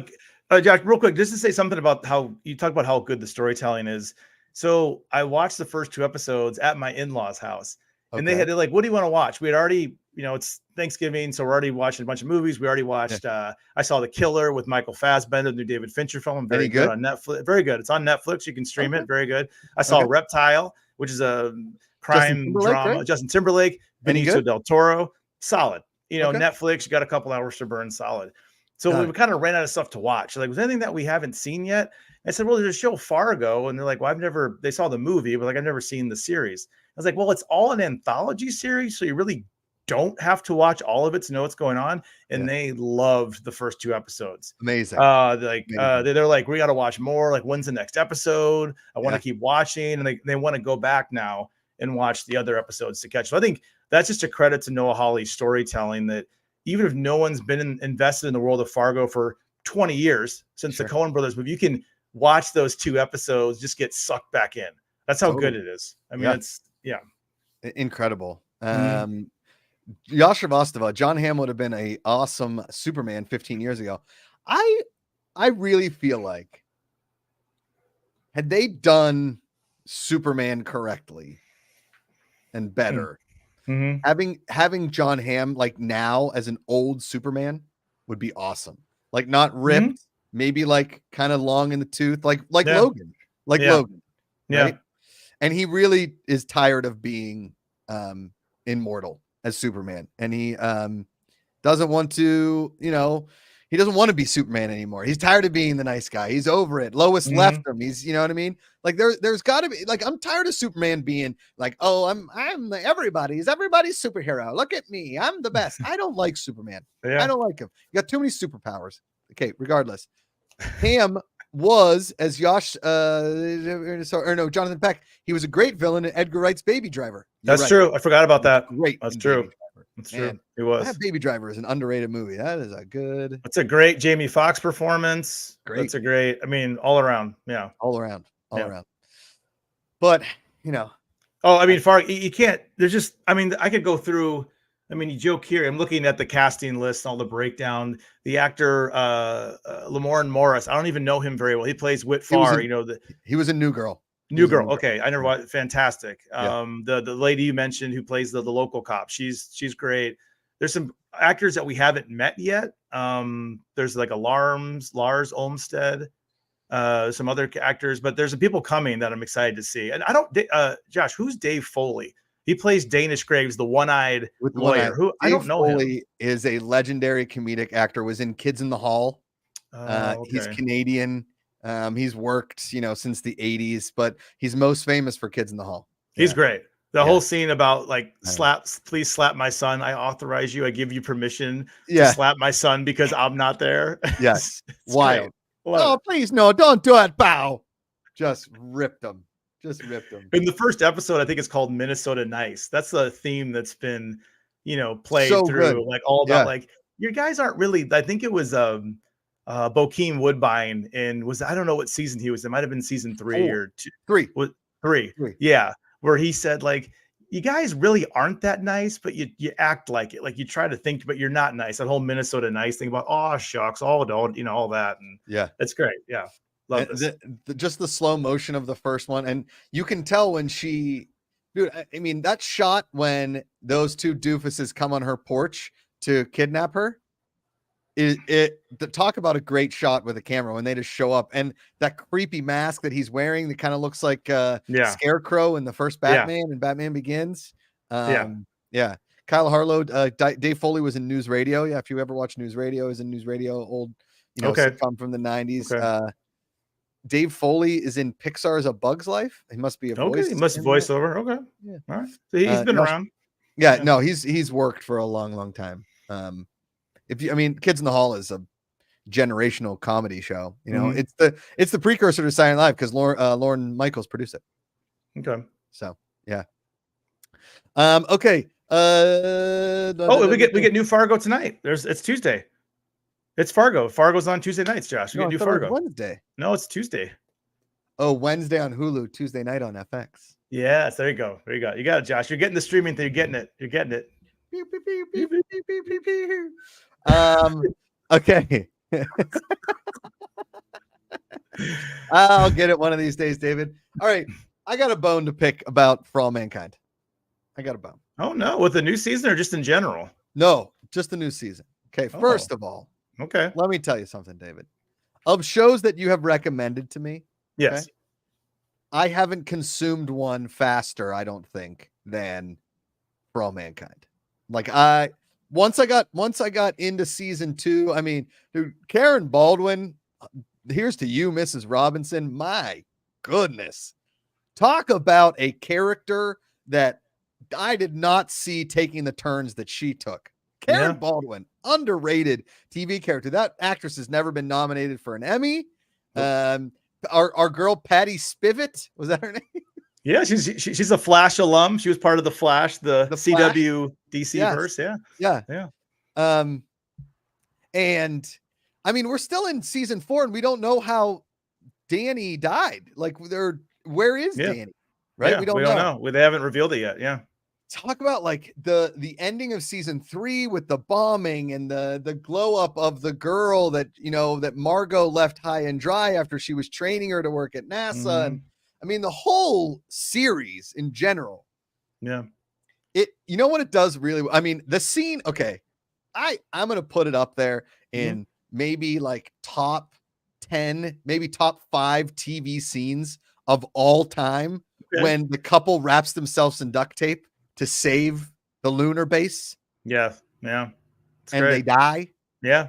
know? Josh, real quick, just to say something about how you talk about how good the storytelling is. So I watched the first 2 episodes at my in-laws' house. And they're like, what do you want to watch? We had already, it's Thanksgiving, so we're already watching a bunch of movies. We already watched, I saw The Killer with Michael Fassbender, the new David Fincher film. Very good on Netflix. Very good. It's on Netflix. You can stream it. Very good. I saw Reptile, which is a crime drama. Right? Justin Timberlake, Benicio del Toro. Solid. Netflix, you got a couple hours to burn. Solid. So we kind of ran out of stuff to watch. Like, was there anything that we haven't seen yet? I said, well, there's a show Fargo. And they're like, well, they saw the movie, but like, I've never seen the series. I was like, well, it's all an anthology series, so you really don't have to watch all of it to know what's going on. And they loved the first 2 episodes. Amazing. They're like, we got to watch more. Like, when's the next episode? I want to keep watching. And they want to go back now and watch the other episodes to catch. So I think that's just a credit to Noah Hawley's storytelling, that even if no one's been invested in the world of Fargo for 20 years since the Coen Brothers movie, you can watch those 2 episodes, just get sucked back in. That's how good it is. I mean, it's incredible. Josh Shrivastava, John Hamm would have been an awesome Superman 15 years ago. I really feel like had they done Superman correctly and better, having John Hamm like now as an old Superman would be awesome. Like, not ripped, maybe like kind of long in the tooth, like Logan, Logan. Right? And he really is tired of being immortal as Superman. And he doesn't want to, he doesn't want to be Superman anymore. He's tired of being the nice guy. He's over it. Lois left him. He's, you know what I mean? Like, there's got to be, like, I'm tired of Superman being like, oh, I'm everybody's superhero. Look at me. I'm the best. I don't like Superman. I don't like him. You got too many superpowers. Okay, regardless. Hamm was, as Josh, Jonathan Peck, he was a great villain in Edgar Wright's Baby Driver. That's true. I forgot about that. Great. That's true. That's true. It was. That Baby Driver is an underrated movie. That is That's a great Jamie Foxx performance. Great. That's a great, I mean, all around. Yeah. All around. But, Oh, I mean, Fargo, you can't, there's just, I mean, I could go through, I mean, Joe Keery, I'm looking at the casting list, all the breakdown. The actor, Lamorne Morris, I don't even know him very well. He plays Whit Farr, he was a New Girl. New Girl. Okay. I never watched. Fantastic. The lady you mentioned who plays the local cop. She's great. There's some actors that we haven't met yet. There's like Lars Olmsted, some other actors, but there's some people coming that I'm excited to see. And I don't, Josh, who's Dave Foley? He plays Danish Graves, the one-eyed lawyer. Who I don't know. Foley is a legendary comedic actor. Was in Kids in the Hall. He's Canadian. He's worked, since the 80s, but he's most famous for Kids in the Hall. He's great. The whole scene about like please slap my son. I authorize you. I give you permission to slap my son because I'm not there. Yes. Why? Oh, please, no, don't do it. Bow. Just ripped him. In the first episode, I think it's called Minnesota Nice. That's the theme that's been, played so through good. Like all about like your guys aren't really. I think it was Bokeem Woodbine I don't know what season he was. It might have been season 3 or 2. 3. Three. Yeah, where he said like, you guys really aren't that nice, but you act like it. Like you try to think, but you're not nice. That whole Minnesota Nice thing about shucks, all that, and it's great. Yeah. Love this. Just the slow motion of the first one. And you can tell when dude, I mean, that shot when those 2 doofuses come on her porch to kidnap her. talk about a great shot with a camera when they just show up, and that creepy mask that he's wearing that kind of looks like Scarecrow in the first Batman and Batman Begins. Yeah. Kyle Harlow, Dave Foley was in News Radio. Yeah, if you ever watch News Radio, is in News Radio, old sitcom from the 90s. Okay. Dave Foley is in Pixar's A Bug's Life. He must be a voice. He must voice over. Okay. Yeah. All right. So he's been around. Yeah, no, he's worked for a long time. Kids in the Hall is a generational comedy show. It's the precursor to Saturday Night Live because Lorne Michaels produced it. Okay. So yeah. Okay. We get new Fargo tonight. It's Tuesday. It's Fargo. Fargo's on Tuesday nights, Josh. We get new Fargo. Wednesday. No, it's Tuesday. Oh, Wednesday on Hulu, Tuesday night on FX. Yes, there you go. You got it, Josh. You're getting the streaming thing. You're getting it. Okay. I'll get it one of these days, David. All right. I got a bone to pick about For All Mankind. I got a bone. Oh, no. With the new season or just in general? No, just the new season. Okay. First of all, let me tell you something, David. Of shows that you have recommended to me, yes, I haven't consumed one faster, I don't think, than For All Mankind. Like once I got into season 2, dude, Karen Baldwin, here's to you, Mrs. Robinson. My goodness. Talk about a character that I did not see taking the turns that she took. Karen Baldwin, underrated TV character. That actress has never been nominated for an Emmy. Our girl Patty Spivot, was that her name? Yeah, she's a Flash alum. She was part of the Flash, the CW DC verse. Yeah. And we're still in season 4, and we don't know how Danny died. Like, where is Danny? Right? Yeah, we don't know. They haven't revealed it yet. Yeah. Talk about like the ending of season 3 with the bombing and the glow up of the girl that that Margot left high and dry after she was training her to work at NASA. And the whole series in general. Yeah. You know what it does really? The scene. Okay. I'm going to put it up there in maybe like top 10, maybe top 5 TV scenes of all time when the couple wraps themselves in duct tape to save the lunar base. Yeah. And they die. Yeah.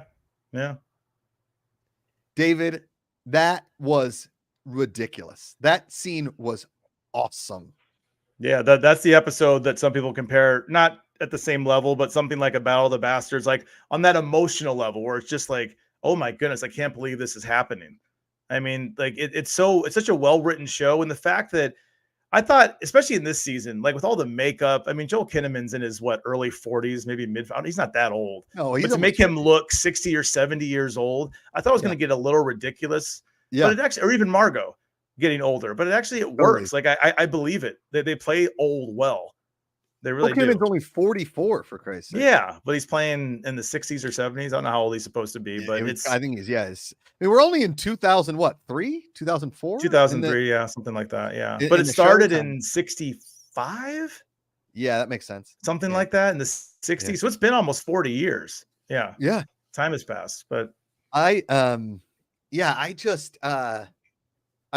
David, that was ridiculous. That scene was awesome. Yeah, that's the episode that some people compare, not at the same level, but something like a Battle of the Bastards, like on that emotional level where it's just like, oh my goodness, I can't believe this is happening. It's such a well-written show. And the fact that I thought, especially in this season, like with all the makeup, Joel Kinnaman's in his early 40s, maybe mid. He's not that old. No, but to make him look 60 or 70 years old, I thought it was going to get a little ridiculous. Yeah. But it actually, or even Margot getting older, but it works. Like I believe it. They play old well. They really do. Kinnaman's only 44 for Christ's sake. Yeah, but he's playing in the 60s or 70s. I don't know how old he's supposed to be, but I think he's we're only in 2003, 2004, 2003, something like that. Yeah, but it started in 65. Yeah, that makes sense. Something like that in the 60s. Yeah. So it's been almost 40 years. Yeah. Yeah. Time has passed, but I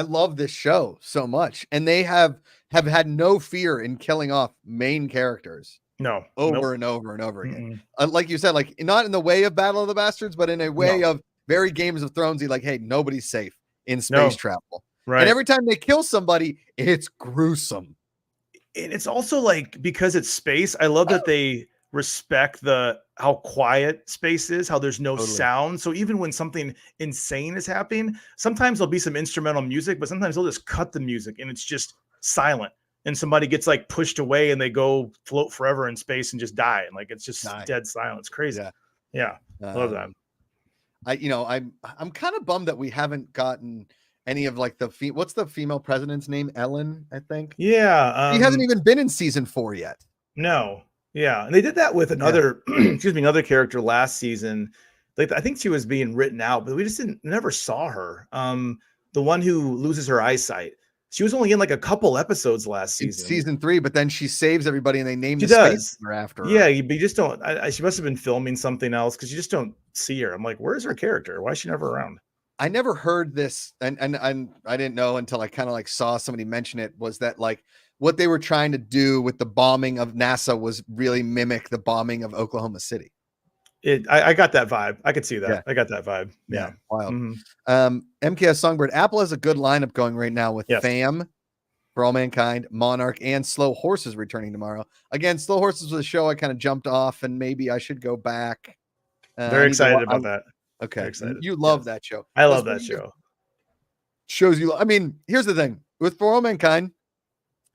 love this show so much, and they have had no fear in killing off main characters. No, over and over and over again. Like you said, like not in the way of Battle of the Bastards, but in a way of very Games of Thronesy. Like, hey, nobody's safe in space travel. Right. And every time they kill somebody, it's gruesome. And it's also like, because it's space, I love that they respect how quiet space is, how there's no sound. So even when something insane is happening, sometimes there'll be some instrumental music, but sometimes they'll just cut the music and it's just silent. And somebody gets like pushed away and they go float forever in space and just die. And like, it's just dead silence. Crazy. Yeah. I love that. I'm kind of bummed that we haven't gotten any of like what's the female president's name? Ellen, I think. Yeah. He hasn't even been in season 4 yet. No. Yeah. And they did that with another, another character last season. Like, I think she was being written out, but we just never saw her. The one who loses her eyesight. She was only in like a couple episodes last season. Season 3, but then she saves everybody and they name the space after her. Yeah, but you just don't. She must have been filming something else because you just don't see her. I'm like, where's her character? Why is she never around? I never heard this, and I didn't know until I kind of like saw somebody mention it, was that like what they were trying to do with the bombing of NASA was really mimic the bombing of Oklahoma City. I got that vibe. I could see that. Yeah. I got that vibe. Yeah. Wild. Mm-hmm. MKS Songbird, Apple has a good lineup going right now with Yes. Fam, For All Mankind, Monarch, and Slow Horses returning tomorrow. Again, Slow Horses was a show I kind of jumped off, and maybe I should go back. Very excited about that. Okay. Excited. You love that show. I love that show. Shows you. I mean, here's the thing with For All Mankind,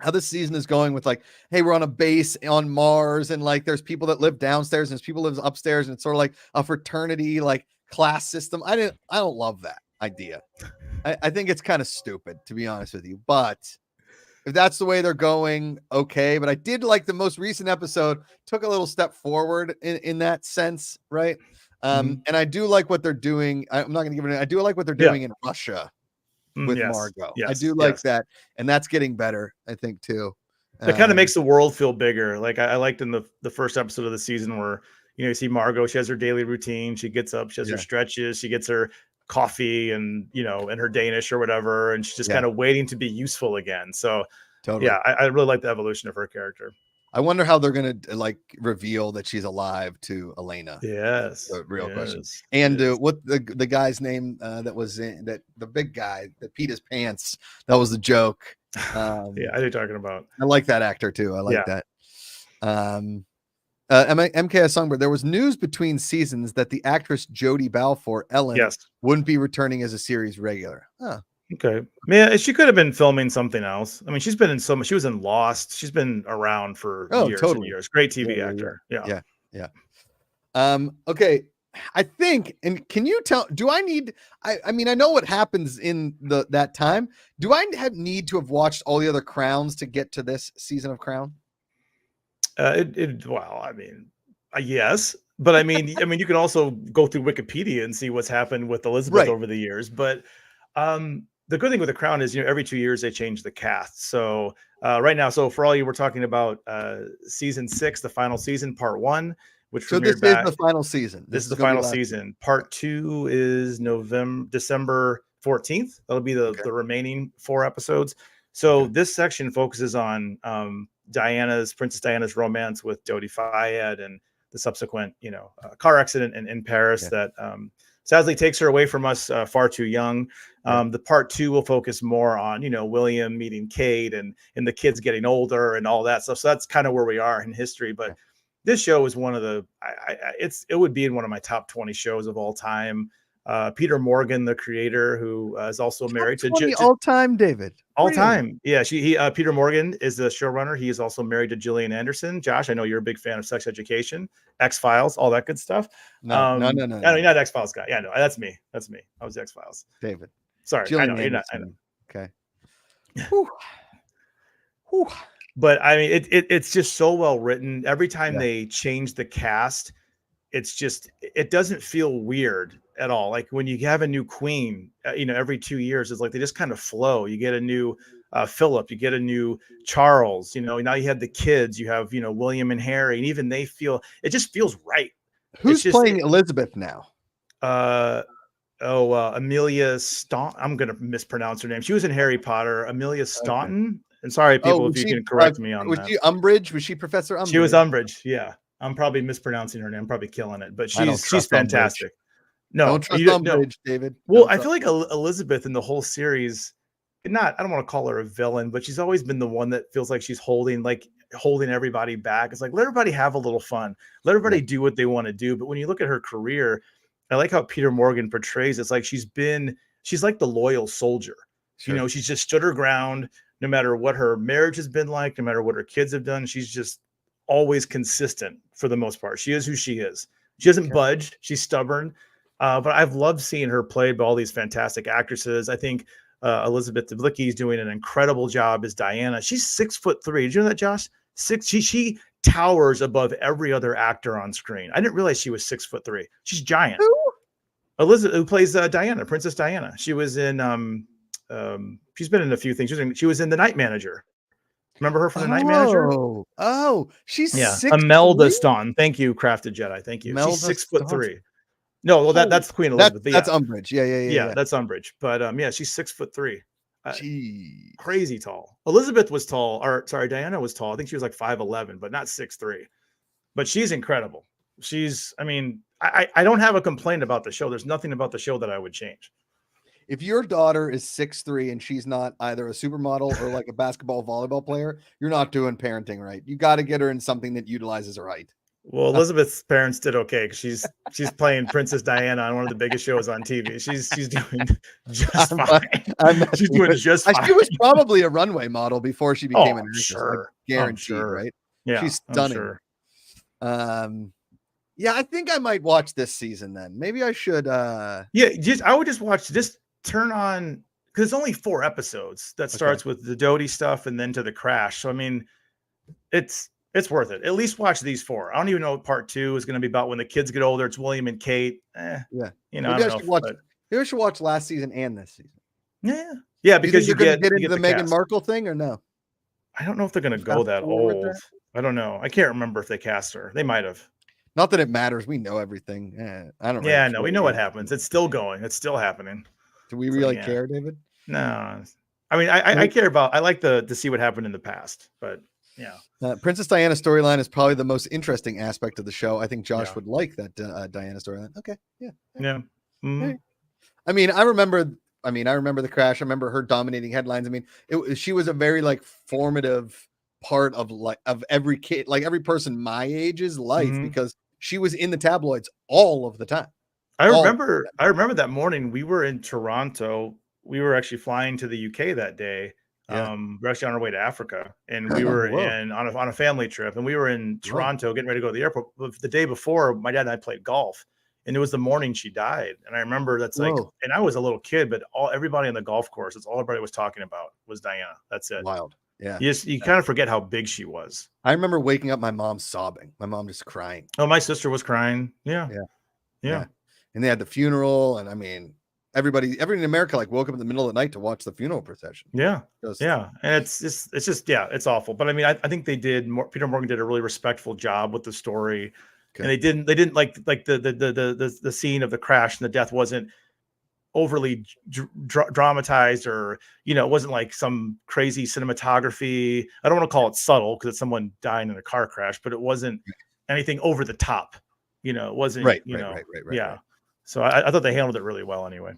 how this season is going with like, hey, we're on a base on Mars, and like there's people that live downstairs and there's people that live upstairs, and it's sort of like a fraternity like class system. I don't love that idea. I think it's kind of stupid, to be honest with you. But if that's the way they're going, okay. But I did like the most recent episode took a little step forward in that sense, right? And I do like what they're doing. I'm not going to give it. I do like what they're doing in Russia with Margot. I do like that, and that's getting better, I think, too. It kind of makes the world feel bigger. Like I liked in the first episode of the season where you see Margot. She has her daily routine. She gets up. She has her stretches. She gets her coffee and and her Danish or whatever, and she's just kind of waiting to be useful again. So totally. I really like the evolution of her character. I wonder how they're gonna like reveal that she's alive to Elena. Yes, the real question. And what the guy's name that was in that, the big guy that peed his pants, that was the joke. I know you're talking about. I like that actor too. I like that. MKS Songbird, there was news between seasons that the actress Jodie Balfour, Ellen, wouldn't be returning as a series regular. Okay. Yeah, she could have been filming something else. I mean, she's been in so much. She was in Lost. She's been around for years and years. Great TV actor. Yeah. Okay. I think, and can you tell, do I need, I mean, I know what happens in that time. Do I need to have watched all the other Crowns to get to this season of Crown? Well, I mean, yes, but I mean, you can also go through Wikipedia and see what's happened with Elizabeth over the years. But the good thing with the Crown is, every 2 years they change the cast. So right now, so for all you, we're talking about season 6, the final season, part 1, which so this is the final season. This is the final season. Part 2 is December 14th. That'll be the remaining 4 episodes. So this section focuses on Princess Diana's romance with Dodi Fayed and the subsequent, car accident in Paris that sadly takes her away from us far too young. The part 2 will focus more on, William meeting Kate and the kids getting older and all that stuff. So that's kind of where we are in history. But this show is one of it would be in one of my top 20 shows of all time. Peter Morgan, the creator, who is also married to all time, David. All time. Yeah. Peter Morgan is the showrunner. He is also married to Gillian Anderson. Josh, I know you're a big fan of Sex Education, X-Files, all that good stuff. No. I know you're not an X-Files guy. Yeah, no, that's me. I was the X-Files. David. Sorry. Gillian I know. You're not. I know. Okay. Whew. But I mean, it's just so well written. Every time they change the cast, it doesn't feel weird at all. Like when you have a new queen, every 2 years, it's like they just kind of flow. You get a new Philip, you get a new Charles. Now you have the kids. You have William and Harry, and even they it just feels right. Who's playing Elizabeth now? Amelia Staunton. I'm gonna mispronounce her name. She was in Harry Potter. Amelia Staunton. Okay. And sorry, people, if you can correct me on that. Was she Umbridge? Was she Professor Umbridge? She was Umbridge. Yeah, I'm probably mispronouncing her name. I'm probably killing it, but she's fantastic. Umbridge. No, don't trust Umbridge, David. Well, I feel like Elizabeth in the whole series, I don't want to call her a villain, but she's always been the one that feels like she's holding everybody back. It's like, let everybody have a little fun. Let everybody do what they want to do. But when you look at her career, I like how Peter Morgan portrays it's like she's like the loyal soldier. Sure. She's just stood her ground no matter what her marriage has been like, no matter what her kids have done. She's just always consistent for the most part. She is who she is. She doesn't budge. She's stubborn. But I've loved seeing her played by all these fantastic actresses. I think Elizabeth Debicki is doing an incredible job as Diana. She's 6'3". Did you know that, Josh? She towers above every other actor on screen. I didn't realize she was 6'3". She's giant. Who? Elizabeth, who plays Diana, Princess Diana. She was in she's been in a few things. She was in The Night Manager. Remember her from The Night Manager? Oh, she's 6'3". Imelda Staunton. Thank you, Crafted Jedi. Thank you. She's 6'3". No, well, that's Queen Elizabeth. That's Umbridge. Yeah. That's Umbridge. But yeah, she's 6'3". Jeez. Crazy tall. Elizabeth was tall, or sorry, Diana was tall. I think she was like 5'11", but not 6'3". But she's incredible. I mean, I don't have a complaint about the show. There's nothing about the show that I would change. If your daughter is 6'3" and she's not either a supermodel or like a basketball volleyball player, you're not doing parenting right. You got to get her in something that utilizes her height. Well, Elizabeth's parents did okay because she's playing Princess Diana on one of the biggest shows on TV. She's doing just fine. She's doing just fine. She was probably a runway model before she became an actress. Sure. Guaranteed, right? Yeah, she's stunning. Sure. Yeah, I think I might watch this season then. Maybe I should. I would just watch. Just turn on because it's only 4 episodes. That starts with the Dodie stuff and then to the crash. So I mean, it's worth it. At least watch these 4. I don't even know what part 2 is going to be about when the kids get older. It's William and Kate. Yeah. You know, maybe I should watch last season and this season. Yeah. Yeah. Because you're going to get into the Meghan Markle thing or no? I don't know if they're going to go that old. I don't know. I can't remember if they cast her. They might have. Not that it matters. We know everything. I don't. Yeah. No, we know what happens. It's still going. It's still happening. Do we really care, David? No. I mean, I care about. I like to see what happened in the past, but. Yeah. Princess Diana storyline is probably the most interesting aspect of the show. I think Josh would like that Diana storyline. Okay. Yeah. Yeah. Mm-hmm. I mean, I remember the crash. I remember her dominating headlines. I mean, she was a very like formative part of every kid, like every person my age's life, because she was in the tabloids all of the time. I remember that morning we were in Toronto. We were actually flying to the UK that day. Yeah. We're actually on our way to Africa, and we were on a family trip, and we were in Toronto getting ready to go to the airport. The day before, my dad and I played golf, and it was the morning she died. And I remember and I was a little kid, but everybody on the golf course, that's all everybody was talking about was Diana. That's it. Wild. Yeah. You kind of forget how big she was. I remember waking up my mom sobbing. My mom just crying. Oh, my sister was crying. Yeah. And they had the funeral, and I mean, everybody in America like woke up in the middle of the night to watch the funeral procession. Yeah. And it's just it's awful. But I mean, I think Peter Morgan did a really respectful job with the story. Okay. And they didn't like the scene of the crash and the death wasn't overly dramatized, or it wasn't like some crazy cinematography. I don't want to call it subtle because it's someone dying in a car crash, but it wasn't anything over the top. It wasn't right. Yeah. So I thought they handled it really well anyway.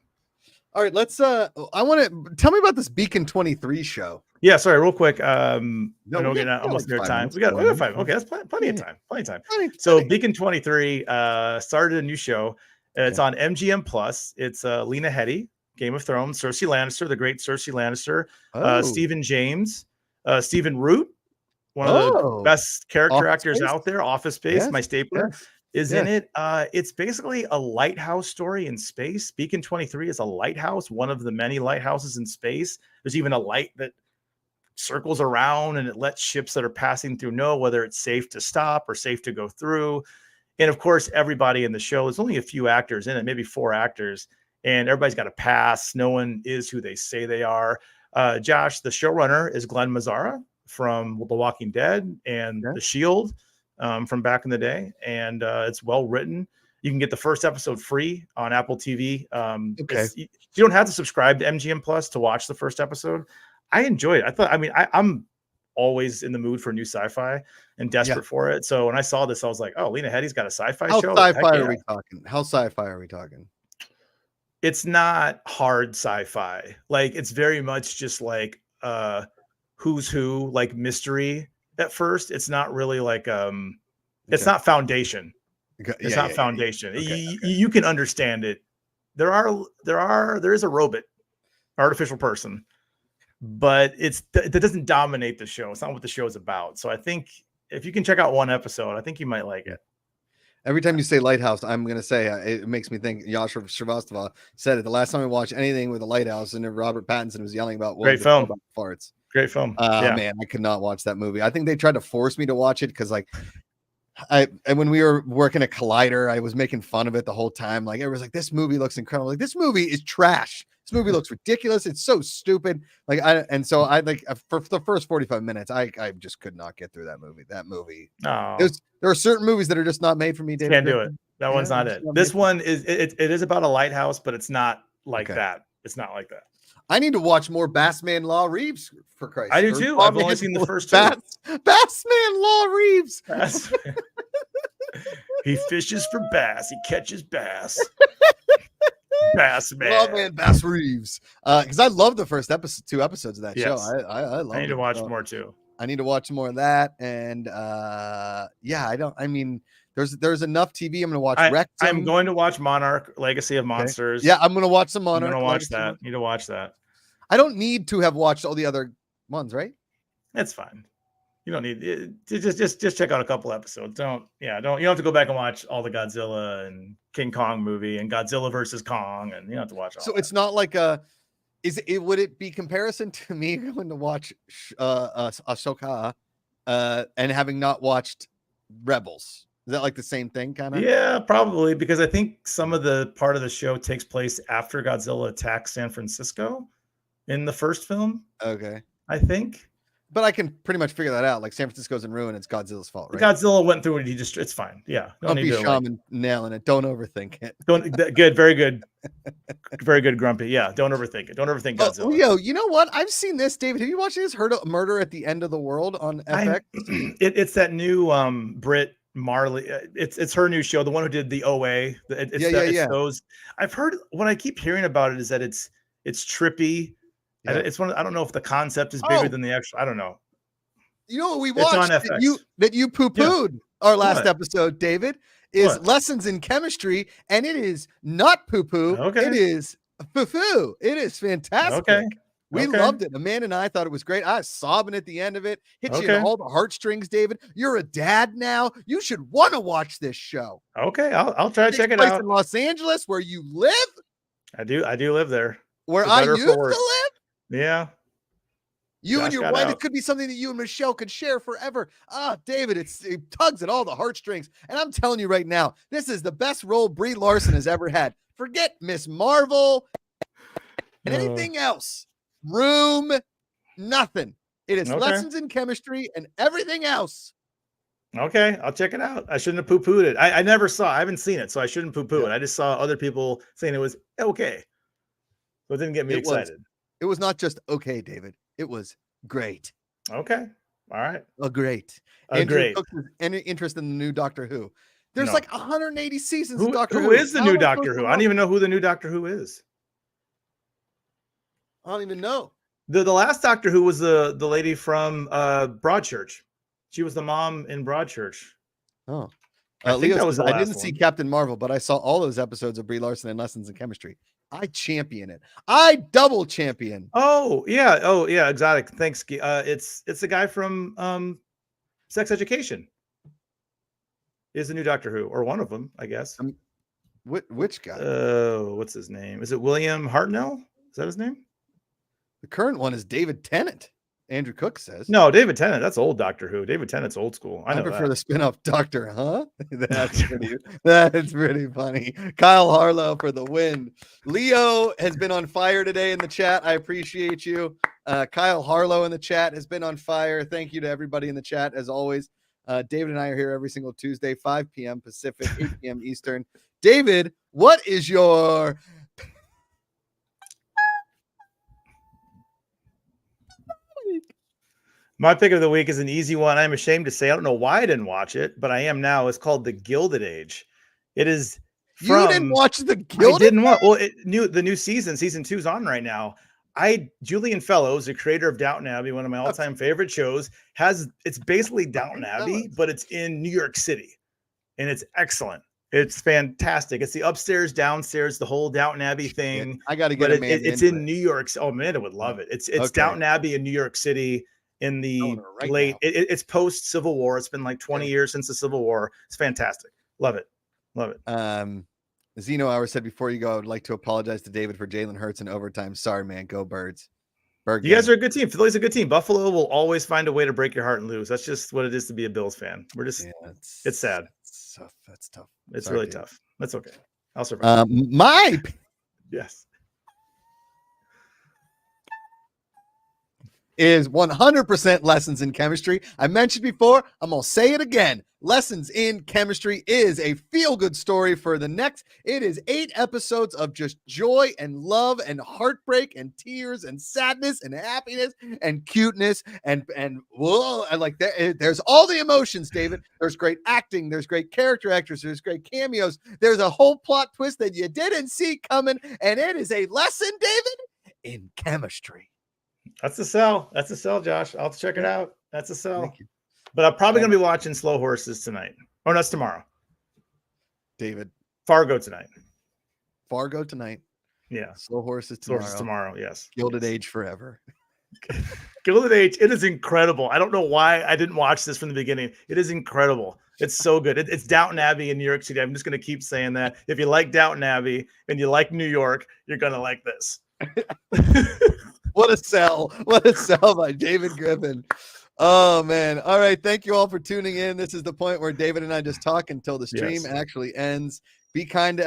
All right, let's I want to tell me about this Beacon 23 show. Yeah, sorry, real quick. I know we're getting almost near time. We got 5. Okay, that's plenty of time. So Beacon 23 started a new show. It's on MGM Plus. It's Lena Headey, Game of Thrones, Cersei Lannister, the great Cersei Lannister, Stephen James, Stephen Root, one of the best character actors out there, Office Space, my stapler. Is in it. It's basically a lighthouse story in space. Beacon 23 is a lighthouse, one of the many lighthouses in space. There's even a light that circles around and it lets ships that are passing through know whether it's safe to stop or safe to go through. And of course, everybody in the show, there's only a few actors in it, maybe 4 actors, and everybody's got a pass. No one is who they say they are. Josh, the showrunner, is Glenn Mazzara from The Walking Dead and The Shield. From back in the day, and it's well written. You can get the first episode free on Apple TV. You don't have to subscribe to MGM Plus to watch the first episode. I enjoyed it. I'm always in the mood for new sci-fi and desperate for it. So when I saw this, I was like, oh, Lena Headey's got a sci-fi show. How sci-fi are we talking? How sci-fi are we talking? It's not hard sci-fi. Like, it's very much just like who's who, like mystery. At first, it's not really like it's not Foundation. It's not Foundation. You can understand it. There is a robot, artificial person, but it doesn't dominate the show. It's not what the show is about. So I think if you can check out one episode, I think you might like it. Every time you say lighthouse, I'm going to say it makes me think Yasha Shrivastava said it the last time I watched anything with a lighthouse, and Robert Pattinson was yelling about great film about farts. Great film. Man, I could not watch that movie. I think they tried to force me to watch it because when we were working at Collider, I was making fun of it the whole time. Like, everyone's like, this movie looks incredible. Like, this movie is trash. This movie looks ridiculous. It's so stupid. So for the first 45 minutes, I just could not get through that movie. Oh. There are certain movies that are just not made for me, David. Can't do it. That one's not it. This one is it is about a lighthouse, but it's not like that. It's not like that. I need to watch more Bassman Law Reeves, for Christ's I sake. do too. I've only seen the first two. Bassman Law Reeves. He fishes for bass. He catches bass. Bassman. Lawman Bass Reeves. Because I love the first two episodes of that show. I love it. I need to watch more too. I need to watch more of that. And there's enough TV. I'm going to watch Wrecked. I'm going to watch Monarch, Legacy of Monsters. Yeah, I'm going to watch some Monarch. I'm going to watch that. Need to watch that. I don't need to have watched all the other ones, right? That's fine. You don't need it. Just check out a couple episodes. You don't have to go back and watch all the Godzilla and King Kong movie and Godzilla versus Kong, and you don't have to watch all. So it's not like would it be comparison to me going to watch Ahsoka and having not watched Rebels? Is that like the same thing kind of? Yeah, probably, because I think some of the part of the show takes place after Godzilla attacks San Francisco in the first film. Okay. I think. But I can pretty much figure that out. Like San Francisco's in ruin, it's Godzilla's fault, right? Godzilla went through it. It's fine. Yeah. Don't be shaman nailing it. Don't overthink it. Good. Very good. Very good, Grumpy. Yeah. Don't overthink it. Don't overthink Godzilla. You know what? I've seen this, David. Have you watched this? Heard of Murder at the End of the World on FX? It's that new Brit Marley. It's her new show. The one who did the OA. It's those. I've heard, what I keep hearing about it is that it's trippy. Yeah. It's one. I don't know if the concept is bigger than the actual. I don't know. You know what we watched that you poo-pooed our last episode, David, is Lessons in Chemistry, and it is not poo-poo. Okay. It is foo-foo. It is fantastic. Okay. We loved it. Amanda and I thought it was great. I was sobbing at the end of it. Hit you in all the heartstrings, David. You're a dad now. You should want to watch this show. Okay, I'll try to check it out. In Los Angeles, where you live. I do live there. Where I used to live. Yeah. You and your wife, it could be something that you and Michelle could share forever. David, it tugs at all the heartstrings. And I'm telling you right now, this is the best role Brie Larson has ever had. Forget Miss Marvel and anything else. Room, nothing. It is Lessons in Chemistry and everything else. Okay, I'll check it out. I shouldn't have poo-pooed it. I never saw. I haven't seen it, so I shouldn't poo-poo it. I just saw other people saying it was okay. So it didn't get me excited. It was not just okay, David. It was great. Okay. All right. Great. Andrew Cook, any interest in the new Doctor Who? There's like 180 seasons of Doctor Who. Who is the new Doctor Who? I don't even know who the new Doctor Who is. I don't even know. The last Doctor Who was the lady from Broadchurch. She was the mom in Broadchurch. Oh. I think that was the last I didn't see Captain Marvel, but I saw all those episodes of Brie Larson and Lessons in Chemistry. I champion it. I double champion. Oh yeah, exotic. Thanks. It's the guy from Sex Education. Is the new Doctor Who, or one of them, I guess. Which guy? What's his name? Is it William Hartnell? Is that his name? The current one is David Tennant. Andrew Cook says. No, David Tennant. That's old Doctor Who. David Tennant's old school. I prefer the spin-off Doctor, huh? That's pretty funny. Kyle Harlow for the win. Leo has been on fire today in the chat. I appreciate you. Kyle Harlow in the chat has been on fire. Thank you to everybody in the chat, as always. David and I are here every single Tuesday, 5 p.m. Pacific, 8 p.m. Eastern. David, what is your... My pick of the week is an easy one. I'm ashamed to say, I don't know why I didn't watch it, but I am now. It's called The Gilded Age. It is from... You didn't watch The Gilded Age? I didn't watch. Well, the new season 2 is on right now. Julian Fellows, the creator of Downton Abbey, one of my all-time favorite shows, it's basically Downton Abbey, but it's in New York City, and it's excellent. It's fantastic. It's the upstairs, downstairs, the whole Downton Abbey thing. I got to get it's in New York. Oh, Amanda would love it. It's Downton Abbey in New York City in the late. It's post Civil War. It's been like 20 years since the Civil War. It's fantastic. Love it. Love it. Zeno Hour said, before you go, I would like to apologize to David for Jalen Hurts in overtime. Sorry, man. Go Birds. You guys are a good team. Philly's a good team. Buffalo will always find a way to break your heart and lose. That's just what it is to be a Bills fan. We're just, it's sad. That's tough. It's really tough. That's okay. I'll survive. Yes. is 100% Lessons in Chemistry. I mentioned before, I'm going to say it again. Lessons in Chemistry is a feel-good story for the next. It is 8 episodes of just joy and love and heartbreak and tears and sadness and happiness and cuteness and whoa, and like there's all the emotions, David. There's great acting, there's great character actors, there's great cameos. There's a whole plot twist that you didn't see coming, and it is a lesson, David, in chemistry. That's a sell. That's a sell, Josh. I'll check it out. That's a sell. But I'm probably going to be watching Slow Horses tonight. Oh, that's tomorrow. David. Fargo tonight. Fargo tonight. Yeah. Slow Horses tomorrow. Horses tomorrow, yes. Gilded Age forever. Gilded Age, it is incredible. I don't know why I didn't watch this from the beginning. It is incredible. It's so good. It's Downton Abbey in New York City. I'm just going to keep saying that. If you like Downton Abbey and you like New York, you're going to like this. What a sell. What a sell by David Griffin. Oh, man. All right. Thank you all for tuning in. This is the point where David and I just talk until the stream actually ends. Be kind to everyone.